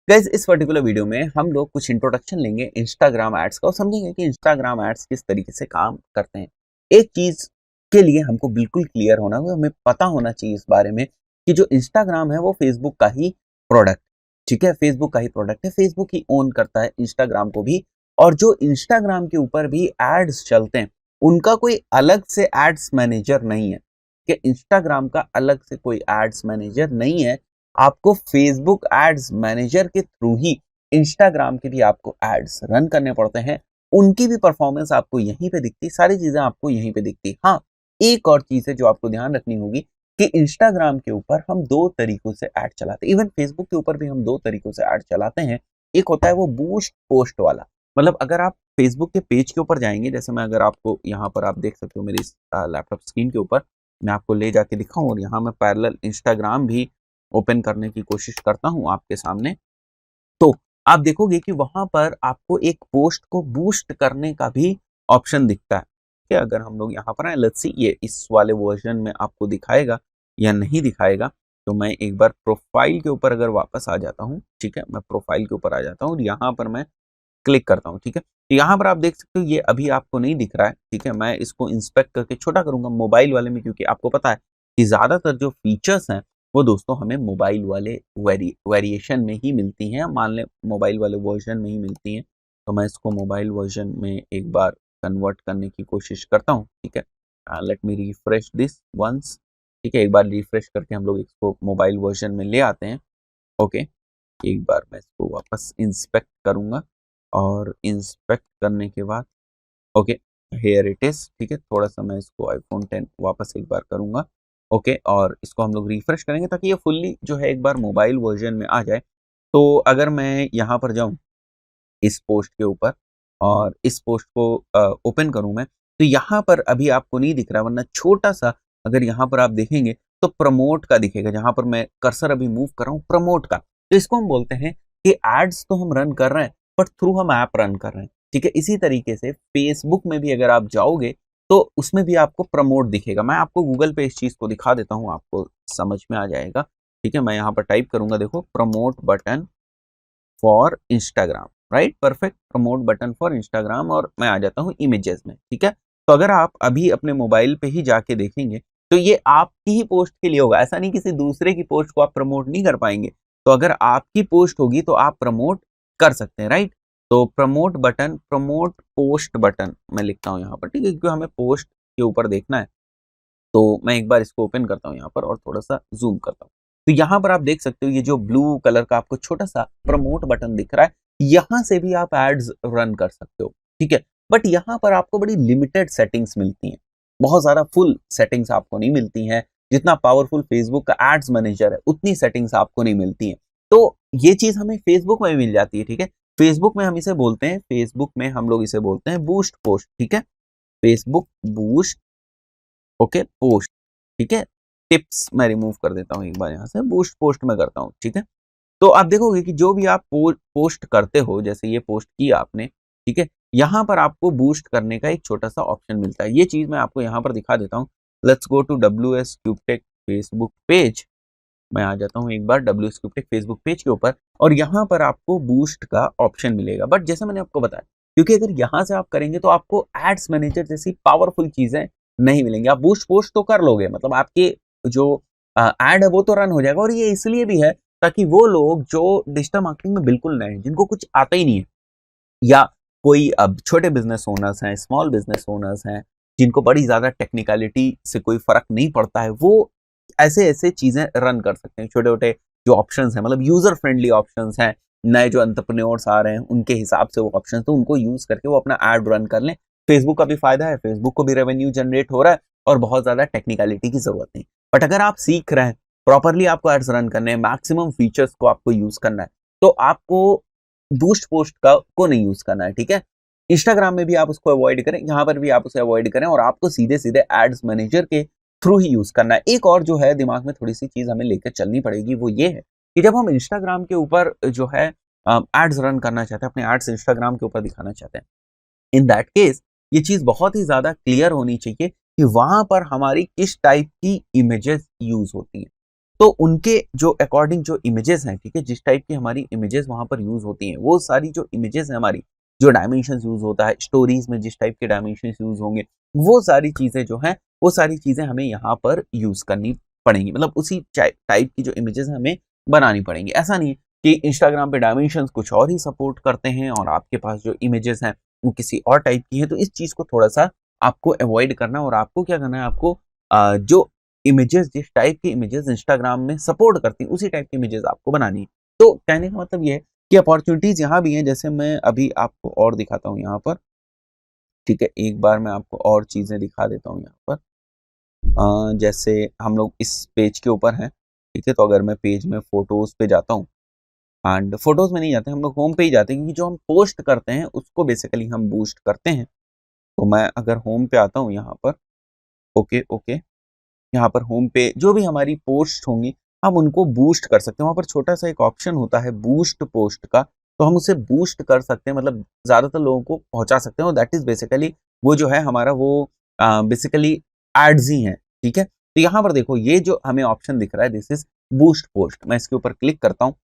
Guys इस particular video में हम लोग कुछ इंट्रोडक्शन लेंगे इंस्टाग्राम एड्स का और समझेंगे कि इंस्टाग्राम एड्स किस तरीके से काम करते हैं। एक चीज के लिए हमको बिल्कुल क्लियर होना होगा, हमें पता होना चाहिए इस बारे में कि जो इंस्टाग्राम है वो फेसबुक का ही प्रोडक्ट, ठीक है, फेसबुक का ही प्रोडक्ट है, फेसबुक ही ओन करता है इंस्टाग्राम को भी। और जो इंस्टाग्राम के ऊपर भी एड्स चलते हैं उनका कोई अलग से एड्स मैनेजर नहीं है, कि इंस्टाग्राम का अलग से कोई एड्स मैनेजर नहीं है। आपको फेसबुक एड्स मैनेजर के थ्रू ही इंस्टाग्राम के भी आपको एड्स रन करने पड़ते हैं। उनकी भी परफॉर्मेंस आपको यहीं पे दिखती, सारी चीजें आपको यहीं पे दिखती। हाँ, एक और चीज है जो आपको ध्यान रखनी होगी कि इंस्टाग्राम के ऊपर हम दो तरीकों से ऐड चलाते हैं, इवन फेसबुक के ऊपर भी हम दो तरीकों से ऐड चलाते हैं। एक होता है वो बूस्ट पोस्ट वाला, मतलब अगर आप फेसबुक के पेज के ऊपर जाएंगे, जैसे मैं अगर आपको यहाँ पर आप देख सकते हो मेरी लैपटॉप स्क्रीन के ऊपर, मैं आपको ले जाके दिखाऊं और यहाँ मैं पैरेलल इंस्टाग्राम भी ओपन करने की कोशिश करता हूं आपके सामने, तो आप देखोगे कि वहां पर आपको एक पोस्ट को बूस्ट करने का भी ऑप्शन दिखता है। कि अगर हम लोग यहाँ पर आए, लेट्स सी ये इस वाले वर्जन में आपको दिखाएगा या नहीं दिखाएगा। तो मैं एक बार प्रोफाइल के ऊपर अगर वापस आ जाता हूँ, ठीक है, मैं प्रोफाइल के ऊपर आ जाता हूँ और यहाँ पर मैं क्लिक करता हूँ, ठीक है। तो यहाँ पर आप देख सकते हो ये अभी आपको नहीं दिख रहा है, ठीक है। मैं इसको इंस्पेक्ट करके छोटा करूंगा मोबाइल वाले में, क्योंकि आपको पता है कि ज्यादातर जो फीचर्स हैं वो दोस्तों हमें मोबाइल वाले वेरिएशन में ही मिलती हैं, मान लें मोबाइल वाले वर्जन में ही मिलती हैं। तो मैं इसको मोबाइल वर्जन में एक बार कन्वर्ट करने की कोशिश करता हूँ, ठीक है। Let me refresh this once, ठीक है, एक बार रिफ्रेश करके हम लोग इसको मोबाइल वर्जन में ले आते हैं। ओके, एक बार मैं इसको वापस इंस्पेक्ट करूंगा और इंस्पेक्ट करने के बाद ओके, हेयर इट इज, ठीक है। थोड़ा सा मैं इसको आईफोन 10 वापस एक बार करूंगा, ओके, और इसको हम लोग रिफ्रेश करेंगे ताकि ये फुल्ली जो है एक बार मोबाइल वर्जन में आ जाए। तो अगर मैं यहाँ पर जाऊं इस पोस्ट के ऊपर और इस पोस्ट को ओपन करूं मैं, तो यहाँ पर अभी आपको नहीं दिख रहा, वरना छोटा सा अगर यहाँ पर आप देखेंगे तो प्रमोट का दिखेगा, जहां पर मैं कर्सर अभी मूव कर रहा हूँ प्रमोट का। तो इसको हम बोलते हैं कि एड्स तो हम रन कर रहे हैं बट थ्रू हम ऐप रन कर रहे हैं, ठीक है। इसी तरीके से फेसबुक में भी अगर आप जाओगे तो उसमें भी आपको प्रमोट दिखेगा। मैं आपको गूगल पे इस चीज को दिखा देता हूँ, आपको समझ में आ जाएगा, ठीक है। मैं यहाँ पर टाइप करूंगा, देखो, promote button for Instagram, right, perfect, promote button for Instagram, और मैं आ जाता हूँ इमेजेस में, ठीक है। तो अगर आप अभी अपने मोबाइल पे ही जाके देखेंगे तो ये आपकी ही पोस्ट के लिए होगा, ऐसा नहीं किसी दूसरे की पोस्ट को आप प्रमोट नहीं कर पाएंगे। तो अगर आपकी पोस्ट होगी तो आप प्रमोट कर सकते हैं, राइट। तो promote button, promote post button मैं लिखता हूँ यहाँ पर, ठीक है, क्योंकि हमें पोस्ट के ऊपर देखना है। तो मैं एक बार इसको ओपन करता हूँ यहाँ पर और थोड़ा सा जूम करता हूँ। तो यहाँ पर आप देख सकते हो ये जो ब्लू कलर का आपको छोटा सा प्रमोट बटन दिख रहा है, यहाँ से भी आप एड्स रन कर सकते हो, ठीक है। बट यहाँ पर आपको बड़ी लिमिटेड सेटिंग्स मिलती हैं, बहुत ज्यादा फुल सेटिंग्स आपको नहीं मिलती हैं। जितना पावरफुल फेसबुक का एड्स मैनेजर है उतनी सेटिंग्स आपको नहीं मिलती हैं। तो ये चीज हमें फेसबुक में भी मिल जाती है, ठीक है। फेसबुक में हम इसे बोलते हैं, फेसबुक में हम लोग इसे बोलते हैं बूस्ट पोस्ट, ठीक है, फेसबुक बूस्ट, ओके, पोस्ट, ठीक है। टिप्स मैं रिमूव कर देता हूँ एक बार, यहाँ से बूस्ट पोस्ट में करता हूँ, ठीक है। तो आप देखोगे कि जो भी आप पोस्ट करते हो, जैसे ये पोस्ट किया आपने, ठीक है, यहाँ पर आपको बूस्ट करने का एक छोटा सा ऑप्शन मिलता है। ये चीज मैं आपको यहाँ पर दिखा देता हूँ। Let's go to WS Cubetech Facebook page. मैं आ जाता हूँ एक बार WS क्यूबटेक फेसबुक पेज के ऊपर और यहाँ पर आपको बूस्ट का ऑप्शन मिलेगा। बट जैसे मैंने आपको बताया, क्योंकि अगर यहाँ से आप करेंगे तो आपको एड्स मैनेजर जैसी पावरफुल चीजें नहीं मिलेंगी। आप बूस्ट पोस्ट तो कर लोगे, मतलब आपके जो एड है वो तो रन हो जाएगा, और ये इसलिए भी है ताकि वो लोग जो डिजिटल मार्केटिंग में बिल्कुल नए हैं, जिनको कुछ आता ही नहीं है, या कोई अब छोटे बिजनेस ओनर्स हैं, स्मॉल बिजनेस ओनर्स हैं, जिनको बड़ी ज्यादा टेक्निकलिटी से कोई फर्क नहीं पड़ता है, वो ऐसे ऐसे चीजें रन कर सकते हैं। छोटे छोटे जो ऑप्शंस हैं, मतलब यूजर फ्रेंडली ऑप्शंस हैं, नए जो एंटरप्रेन्योर्स आ रहे हैं उनके हिसाब से वो ऑप्शंस, तो उनको यूज करके वो अपना एड रन कर लें। फेसबुक का भी फायदा है, फेसबुक को भी रेवेन्यू जनरेट हो रहा है और बहुत ज्यादा टेक्निकलिटी की जरूरत नहीं। बट अगर आप सीख रहे हैं प्रॉपरली आपको एड्स रन करने हैं, मैक्सिमम फीचर्स को आपको यूज करना है, तो आपको बूस्ट पोस्ट का को नहीं यूज करना है, ठीक है। इंस्टाग्राम में भी आप उसको अवॉइड करें, यहाँ पर भी आप उसे अवॉइड करें, और आपको सीधे सीधे एड्स मैनेजर के थ्रू ही यूज करना है। एक और जो है दिमाग में थोड़ी सी चीज हमें लेकर चलनी पड़ेगी, वो ये है कि जब हम इंस्टाग्राम के ऊपर जो है एड्स रन करना चाहते हैं, अपने एड्स इंस्टाग्राम के ऊपर दिखाना चाहते हैं, इन दैट केस ये चीज बहुत ही ज्यादा क्लियर होनी चाहिए कि वहां पर हमारी किस टाइप की इमेजेस यूज होती हैं। तो उनके जो अकॉर्डिंग जो इमेजेस हैं, ठीक है, जिस टाइप की हमारी इमेजेस वहां पर यूज होती हैं, वो सारी जो इमेजेस है हमारी, जो डायमेंशन यूज होता है स्टोरीज में, जिस टाइप के डायमेंशन यूज होंगे, वो सारी चीजें जो है, वो सारी चीजें हमें यहाँ पर यूज करनी पड़ेंगी। मतलब उसी टाइप की जो इमेजेस हमें बनानी पड़ेंगी। ऐसा नहीं है कि इंस्टाग्राम पे डायमेंशंस कुछ और ही सपोर्ट करते हैं और आपके पास जो इमेजेस हैं वो किसी और टाइप की है। तो इस चीज को थोड़ा सा आपको अवॉइड करना, और आपको क्या करना है, आपको जो इमेजेस, जिस टाइप की इमेजेस इंस्टाग्राम में सपोर्ट करती है, उसी टाइप की इमेजेस आपको बनानी है। तो कहने का मतलब ये है कि अपॉर्चुनिटीज यहाँ भी हैं। जैसे मैं अभी आपको और दिखाता हूँ यहाँ पर, ठीक है, एक बार मैं आपको और चीजें दिखा देता हूँ यहाँ पर। जैसे हम लोग इस पेज के ऊपर हैं, ठीक है, तो अगर मैं पेज में फोटोज पे जाता हूँ, एंड फोटोज में नहीं जाते, हम लोग होम पे ही जाते हैं, क्योंकि जो हम पोस्ट करते हैं उसको बेसिकली हम बूस्ट करते हैं। तो मैं अगर होम पे आता हूँ यहाँ पर, ओके ओके, यहाँ पर होम पे जो भी हमारी पोस्ट होंगी हम उनको बूस्ट कर सकते हैं। वहाँ पर छोटा सा एक ऑप्शन होता है बूस्ट पोस्ट का, तो हम उसे बूस्ट कर सकते हैं, मतलब ज़्यादातर लोगों को पहुँचा सकते हैं। और दैट इज़ बेसिकली वो जो है हमारा वो बेसिकली एड्स ही हैं, ठीक है। तो यहाँ पर देखो ये जो हमें ऑप्शन दिख रहा है, दिस इज बूस्ट पोस्ट। मैं इसके ऊपर क्लिक करता हूँ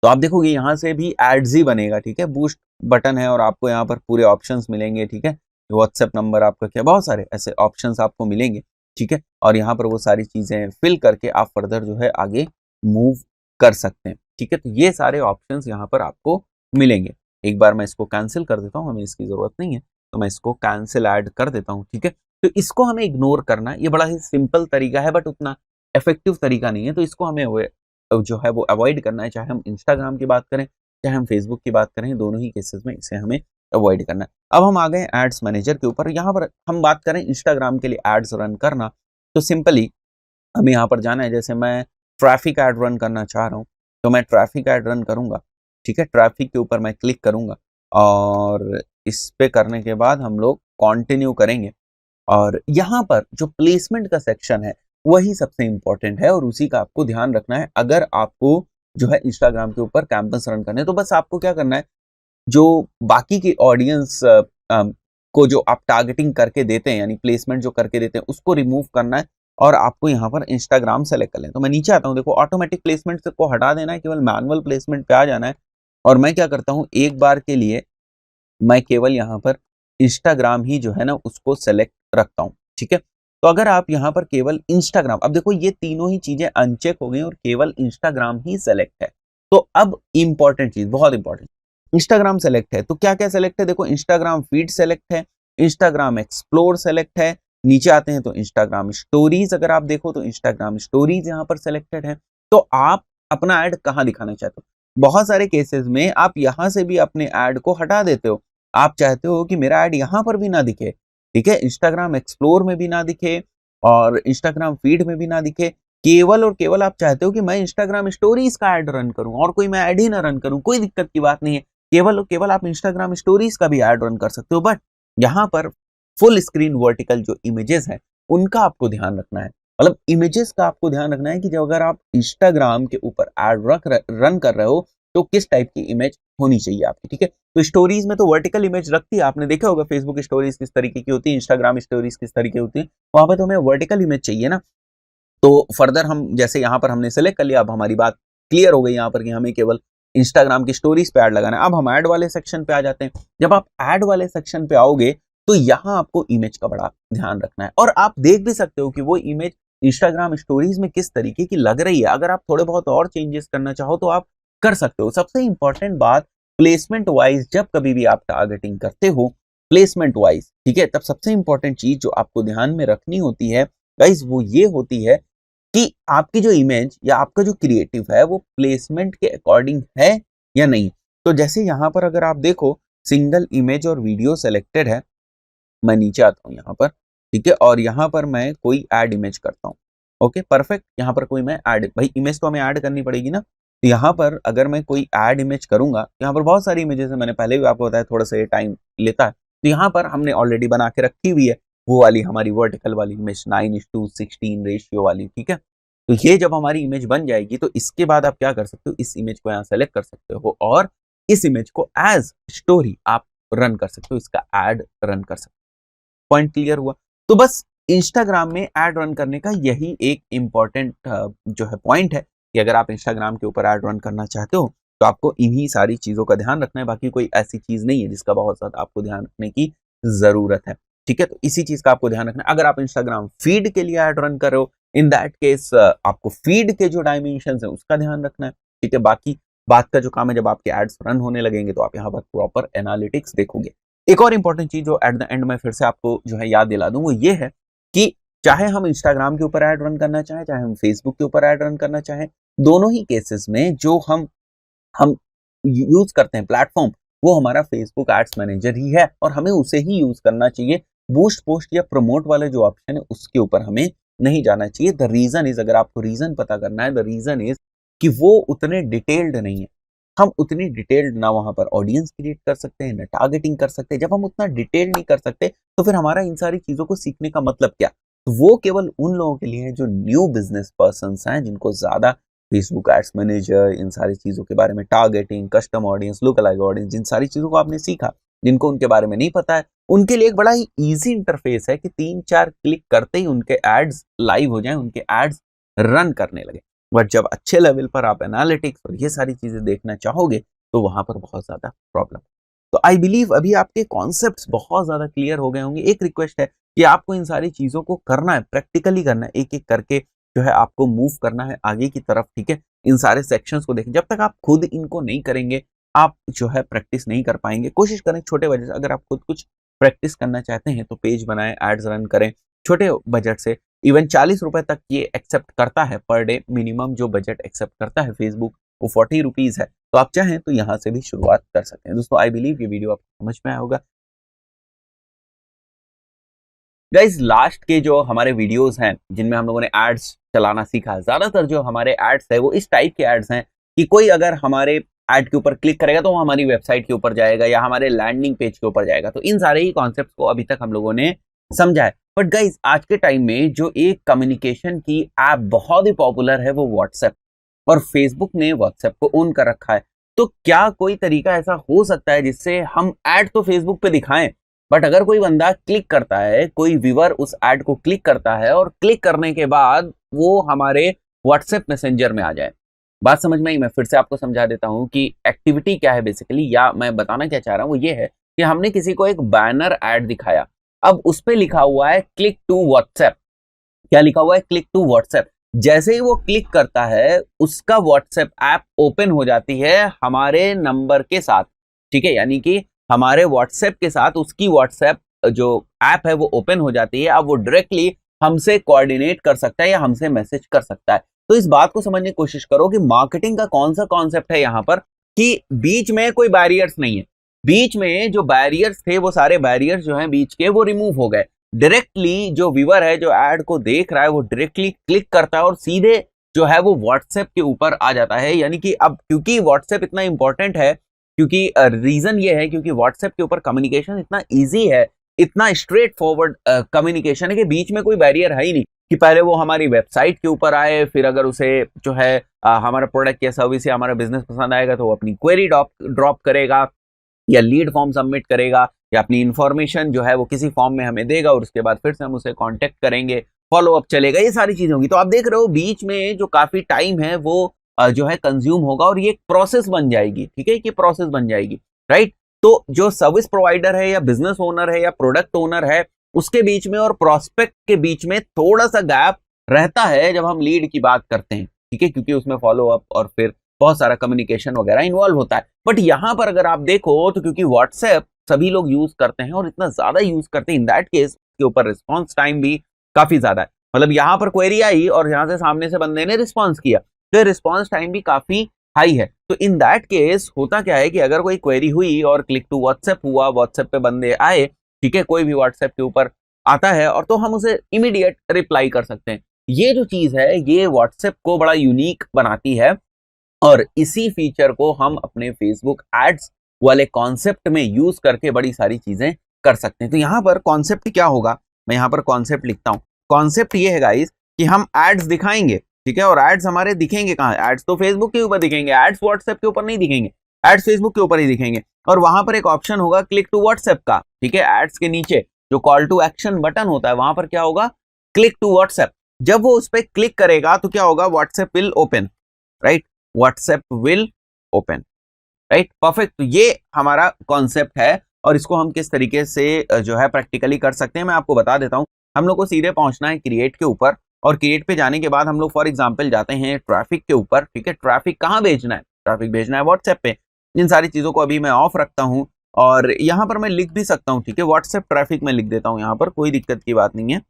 तो आप देखोगे यहाँ से भी एड्स ही बनेगा, ठीक है। बूस्ट बटन है और आपको यहाँ पर पूरे ऑप्शंस मिलेंगे, ठीक है। व्हाट्सएप नंबर आपका, क्या बहुत सारे ऐसे ऑप्शंस आपको मिलेंगे, ठीक है। और यहाँ पर वो सारी चीजें फिल करके आप फर्दर जो है आगे मूव कर सकते हैं, ठीक है। तो ये सारे ऑप्शंस यहाँ पर आपको मिलेंगे। एक बार मैं इसको कैंसिल कर देता हूँ, हमें इसकी जरूरत नहीं है, तो मैं इसको कैंसिल ऐड कर देता हूँ, ठीक है। तो इसको हमें इग्नोर करना, ये बड़ा ही सिंपल तरीका है बट उतना इफेक्टिव तरीका नहीं है। तो इसको हमें जो है वो अवॉइड करना है, चाहे हम इंस्टाग्राम की बात करें चाहे हम फेसबुक की बात करें, दोनों ही केसेस में इसे हमें अवॉइड करना है। अब हम आ गए एड्स मैनेजर के ऊपर। यहाँ पर हम बात करें इंस्टाग्राम के लिए एड्स रन करना, तो सिंपली हमें यहाँ पर जाना है। जैसे मैं ट्रैफिक ऐड रन करना चाह रहा हूँ, तो मैं ट्रैफिक ऐड रन करूंगा, ठीक है। ट्रैफिक के ऊपर मैं क्लिक करूंगा और इस पे करने के बाद हम लोग कंटिन्यू करेंगे। और यहाँ पर जो प्लेसमेंट का सेक्शन है वही सबसे इंपॉर्टेंट है और उसी का आपको ध्यान रखना है। अगर आपको जो है इंस्टाग्राम के ऊपर कैंपस रन करने, तो बस आपको क्या करना है, जो बाकी की ऑडियंस को जो आप टारगेटिंग करके देते हैं, यानी प्लेसमेंट जो करके देते हैं, उसको रिमूव करना है और आपको यहाँ पर इंस्टाग्राम सेलेक्ट कर लें। तो मैं नीचे आता हूँ, देखो ऑटोमेटिक प्लेसमेंट को हटा देना है, केवल मैनुअल प्लेसमेंट पे आ जाना है। और मैं क्या करता हूँ, एक बार के लिए मैं केवल यहाँ पर इंस्टाग्राम ही जो है ना उसको सेलेक्ट रखता हूँ, ठीक है। तो अगर आप यहाँ पर केवल इंस्टाग्राम, अब देखो ये तीनों ही चीजें अनचेक हो गई और केवल इंस्टाग्राम ही सेलेक्ट है। तो अब इंपॉर्टेंट चीज, बहुत इंपॉर्टेंट, इंस्टाग्राम सेलेक्ट है तो क्या क्या सेलेक्ट है, देखो इंस्टाग्राम फीड सेलेक्ट है, इंस्टाग्राम एक्सप्लोर सेलेक्ट है, नीचे आते हैं तो इंस्टाग्राम स्टोरीज, अगर आप देखो तो इंस्टाग्राम स्टोरीज यहाँ पर सेलेक्टेड है। तो आप अपना ऐड कहाँ दिखाना चाहते हो, बहुत सारे केसेस में आप यहाँ से भी अपने ऐड को हटा देते हो। आप चाहते हो कि मेरा ऐड यहाँ पर भी ना दिखे, ठीक है, इंस्टाग्राम एक्सप्लोर में भी ना दिखे और इंस्टाग्राम फीड में भी ना दिखे, केवल और केवल आप चाहते हो कि मैं इंस्टाग्राम स्टोरीज का ऐड रन करूं और कोई मैं ऐड ही ना रन करूं, कोई दिक्कत की बात नहीं है। केवल और केवल आप इंस्टाग्राम स्टोरीज का भी ऐड रन कर सकते हो, बट यहाँ पर फुल स्क्रीन वर्टिकल जो इमेजेस हैं उनका आपको ध्यान रखना है। मतलब इमेजेस का आपको ध्यान रखना है कि जब अगर आप इंस्टाग्राम के ऊपर ऐड रन कर रहे हो तो किस टाइप की इमेज होनी चाहिए आपकी, ठीक है। तो स्टोरीज में तो वर्टिकल इमेज रखती है, आपने देखा होगा फेसबुक स्टोरीज किस तरीके की होती है, इंस्टाग्राम स्टोरीज किस तरीके होती है, वहां पर तो हमें वर्टिकल इमेज चाहिए ना। तो फर्दर हम जैसे यहाँ पर हमने सेलेक्ट कर लिया, अब हमारी बात क्लियर हो गई यहाँ पर कि हमें केवल इंस्टाग्राम की स्टोरीज पे ऐड लगाना है। अब हम ऐड वाले सेक्शन पे आ जाते हैं। जब आप ऐड वाले सेक्शन पे आओगे तो यहाँ आपको इमेज का बड़ा ध्यान रखना है और आप देख भी सकते हो कि वो इमेज इंस्टाग्राम स्टोरीज में किस तरीके की लग रही है। अगर आप थोड़े बहुत और चेंजेस करना चाहो तो आप कर सकते हो। सबसे इंपॉर्टेंट बात, प्लेसमेंट वाइज जब कभी भी आप टारगेटिंग करते हो प्लेसमेंट वाइज, ठीक है, तब सबसे इंपॉर्टेंट चीज जो आपको ध्यान में रखनी होती है गाइस, वो ये होती है कि आपकी जो इमेज या आपका जो क्रिएटिव है वो प्लेसमेंट के अकॉर्डिंग है या नहीं। तो जैसे यहाँ पर अगर आप देखो सिंगल इमेज और वीडियो सेलेक्टेड है, मैं नीचे आता हूँ यहाँ पर, ठीक है, और यहाँ पर मैं कोई ऐड इमेज करता हूँ, ओके परफेक्ट। यहाँ पर कोई मैं ऐड, भाई इमेज तो हमें ऐड करनी पड़ेगी ना, तो यहाँ पर अगर मैं कोई ऐड इमेज करूंगा, यहाँ पर बहुत सारी इमेजेस है, मैंने पहले भी आपको बताया थोड़ा सा ये टाइम लेता है। तो यहाँ पर हमने ऑलरेडी बना के रखी हुई है वो वाली हमारी वर्टिकल वाली इमेज 9:16 रेशियो वाली, ठीक है। तो ये जब हमारी इमेज बन जाएगी तो इसके बाद आप क्या कर सकते हो, इस इमेज को यहाँ सेलेक्ट कर सकते हो और इस इमेज को एज स्टोरी आप रन कर सकते हो, इसका एड रन कर सकते हो। पॉइंट क्लियर हुआ। तो बस इंस्टाग्राम में ऐड रन करने का यही एक इम्पॉर्टेंट जो है पॉइंट है कि अगर आप इंस्टाग्राम के ऊपर ऐड रन करना चाहते हो तो आपको इन्हीं सारी चीज़ों का ध्यान रखना है। बाकी कोई ऐसी चीज़ नहीं है जिसका बहुत ज़्यादा आपको ध्यान रखने की ज़रूरत है। ठीक है, तो इसी चीज़ का आपको ध्यान रखना है। अगर आप इंस्टाग्राम फीड के लिए ऐड रन कर रहे हो, इन दैट केस आपको फीड के जो डायमेंशन है उसका ध्यान रखना है। ठीक है, बाकी बात का जो काम है, जब आपके एड्स रन होने लगेंगे तो आप यहाँ पर प्रॉपर एनालिटिक्स देखोगे। एक और इंपॉर्टेंट चीज जो एट द एंड में फिर से आपको जो है याद दिला दूं, वो ये है कि चाहे हम इंस्टाग्राम के ऊपर ऐड रन करना चाहें, चाहे हम फेसबुक के ऊपर ऐड रन करना चाहें, दोनों ही केसेस में जो हम यूज करते हैं प्लेटफॉर्म, वो हमारा फेसबुक एड्स मैनेजर ही है और हमें उसे ही यूज करना चाहिए। बूस्ट पोस्ट या प्रमोट वाले जो ऑप्शन है उसके ऊपर हमें नहीं जाना चाहिए। द रीजन इज, अगर आपको रीजन पता करना है, द रीजन इज कि वो उतने डिटेल्ड नहीं है। हम उतनी डिटेल्ड ना वहां पर ऑडियंस क्रिएट कर सकते हैं, ना टारगेटिंग कर सकते हैं। जब हम उतना डिटेल्ड नहीं कर सकते तो फिर हमारा इन सारी चीजों को सीखने का मतलब क्या? तो वो केवल उन लोगों के लिए है जो न्यू बिजनेस पर्सन हैं, जिनको ज्यादा फेसबुक एड्स मैनेजर, इन सारी चीजों के बारे में, टारगेटिंग, कस्टम ऑडियंस, लुकअलाइक ऑडियंस, जिन सारी चीजों को आपने सीखा, जिनको उनके बारे में नहीं पता है, उनके लिए एक बड़ा ही इजी इंटरफेस है कि 3-4 क्लिक करते ही उनके एड्स लाइव हो जाएं, उनके एड्स रन करने लगे। बट जब अच्छे लेवल पर आप एनालिटिक्स और ये सारी चीजें देखना चाहोगे तो वहां पर बहुत ज्यादा प्रॉब्लम। तो आई बिलीव अभी आपके कॉन्सेप्ट्स बहुत ज्यादा क्लियर हो गए होंगे। एक रिक्वेस्ट है कि आपको इन सारी चीजों को करना है, प्रैक्टिकली करना है, एक एक करके जो है आपको मूव करना है आगे की तरफ। ठीक है, इन सारे सेक्शंस को देखें। जब तक आप खुद इनको नहीं करेंगे आप जो है प्रैक्टिस नहीं कर पाएंगे। कोशिश करें छोटे बजट से, अगर आप खुद कुछ प्रैक्टिस करना चाहते हैं तो पेज बनाएं, एड्स रन करें छोटे बजट से। इवन 40 रुपए तक ये एक्सेप्ट करता है पर डे, मिनिमम जो बजट एक्सेप्ट करता है फेसबुक वो 40 रुपीज है। तो आप चाहें तो यहाँ से भी शुरुआत कर सकते हैं। दोस्तों आई बिलीव ये वीडियो आपको समझ में आया होगा। गाइज लास्ट के जो हमारे वीडियोस हैं जिनमें हम लोगों ने एड्स चलाना सीखा, ज्यादातर जो हमारे एड्स है वो इस टाइप के एड्स हैं कि कोई अगर हमारे एड के ऊपर क्लिक करेगा तो वो हमारी वेबसाइट के ऊपर जाएगा या हमारे लैंडिंग पेज के ऊपर जाएगा। तो इन सारे ही कॉन्सेप्ट को अभी तक हम लोगों ने समझा है। बट गाइज आज के टाइम में जो एक कम्युनिकेशन की ऐप बहुत ही पॉपुलर है वो व्हाट्सएप, और फेसबुक ने व्हाट्सएप को ओन कर रखा है। तो क्या कोई तरीका ऐसा हो सकता है जिससे हम ऐड तो फेसबुक पे दिखाएं, बट अगर कोई बंदा क्लिक करता है, कोई व्यूअर उस ऐड को क्लिक करता है और क्लिक करने के बाद वो हमारे व्हाट्सएप मैसेंजर में आ जाए? बात समझ में आई? मैं फिर से आपको समझा देता हूं कि एक्टिविटी क्या है बेसिकली, या मैं बताना क्या चाह रहा हूं वो ये है कि हमने किसी को एक बैनर ऐड दिखाया, अब उस पे लिखा हुआ है क्लिक टू व्हाट्सएप। क्या लिखा हुआ है? Click to WhatsApp. जैसे ही वो क्लिक करता है उसका व्हाट्सएप ऐप ओपन हो जाती है हमारे नंबर के साथ। ठीक है, यानी कि हमारे व्हाट्सएप के साथ उसकी व्हाट्सएप जो ऐप है वो ओपन हो जाती है। अब वो डायरेक्टली हमसे कोऑर्डिनेट कर सकता है या हमसे मैसेज कर सकता है। तो इस बात को समझने की कोशिश करो कि मार्केटिंग का कौन सा कॉन्सेप्ट है यहाँ पर, कि बीच में कोई बैरियर्स नहीं है। बीच में जो बैरियर्स थे वो सारे बैरियर्स जो हैं बीच के वो रिमूव हो गए। डायरेक्टली जो व्यूअर है, जो एड को देख रहा है, वो डायरेक्टली क्लिक करता है और सीधे जो है वो व्हाट्सएप के ऊपर आ जाता है। यानी कि अब क्योंकि व्हाट्सएप इतना इंपॉर्टेंट है, क्योंकि रीजन ये है क्योंकि व्हाट्सएप के ऊपर कम्युनिकेशन इतना इजी है, इतना स्ट्रेट फॉरवर्ड कम्युनिकेशन है कि बीच में कोई बैरियर है ही नहीं कि पहले वो हमारी वेबसाइट के ऊपर आए, फिर अगर उसे जो है हमारा प्रोडक्ट या सर्विस या हमारा बिजनेस पसंद आएगा तो वो अपनी क्वेरी ड्रॉप करेगा या लीड फॉर्म सबमिट करेगा या अपनी इंफॉर्मेशन जो है वो किसी फॉर्म में हमें देगा और उसके बाद फिर से हम उसे कांटेक्ट करेंगे, फॉलो अप चलेगा, ये सारी चीजें होंगी। तो आप देख रहे हो बीच में जो काफी टाइम है वो जो है कंज्यूम होगा और ये एक प्रोसेस बन जाएगी। ठीक है, कि प्रोसेस बन जाएगी, राइट। तो जो सर्विस प्रोवाइडर है या बिजनेस ओनर है या प्रोडक्ट ओनर है उसके बीच में और प्रोस्पेक्ट के बीच में थोड़ा सा गैप रहता है जब हम लीड की बात करते हैं। ठीक है, क्योंकि उसमें फॉलो अप और फिर बहुत सारा कम्युनिकेशन वगैरह इन्वॉल्व होता है। बट यहां पर अगर आप देखो तो क्योंकि व्हाट्सएप सभी लोग यूज करते हैं और इतना ज्यादा यूज करते हैं, इन दैट केस के ऊपर रिस्पॉन्स टाइम भी काफी ज्यादा है। मतलब यहां पर क्वेरी आई और यहां से सामने से बंदे ने रिस्पॉन्स किया तो रिस्पॉन्स टाइम भी काफी हाई है। तो इन दैट केस होता क्या है कि अगर कोई क्वेरी हुई और क्लिक टू व्हाट्सएप हुआ, व्हाट्सएप पे बंदे आए, ठीक है, कोई भी व्हाट्सएप के ऊपर आता है और तो हम उसे इमीडिएट रिप्लाई कर सकते हैं। ये जो चीज है ये व्हाट्सएप को बड़ा यूनिक बनाती है और इसी फीचर को हम अपने फेसबुक एड्स वाले कॉन्सेप्ट में यूज करके बड़ी सारी चीजें कर सकते हैं। तो यहाँ पर कॉन्सेप्ट क्या होगा, मैं यहाँ पर कॉन्सेप्ट लिखता हूँ। कॉन्सेप्ट ये है गाइस कि हम एड्स दिखाएंगे, ठीक है, और एड्स हमारे दिखेंगे कहाँ? एड्स तो फेसबुक के ऊपर दिखेंगे, एड्स व्हाट्सएप के ऊपर नहीं दिखेंगे, एड्स फेसबुक के ऊपर ही दिखेंगे। और वहां पर एक ऑप्शन होगा क्लिक टू व्हाट्सएप का, ठीक है, एड्स के नीचे। जो कॉल टू एक्शन बटन होता है वहां पर क्या होगा, क्लिक टू व्हाट्सएप। जब वो उस पर क्लिक करेगा तो क्या होगा, WhatsApp will open, right, WhatsApp will open, right, perfect. तो ये हमारा कॉन्सेप्ट है और इसको हम किस तरीके से जो है प्रैक्टिकली कर सकते हैं मैं आपको बता देता हूं। हम लोग को सीधे पहुंचना है क्रिएट के ऊपर, और क्रिएट पे जाने के बाद हम लोग फॉर एग्जांपल जाते हैं ट्रैफिक के ऊपर, ठीक है। ट्रैफिक कहाँ भेजना है, ट्रैफिक भेजना है व्हाट्सएप पे। इन सारी चीजों को अभी मैं ऑफ रखता हूं और यहाँ पर मैं लिख भी सकता हूँ, ठीक है, व्हाट्सएप ट्रैफिक में लिख देता हूँ, यहाँ पर कोई दिक्कत की बात नहीं है,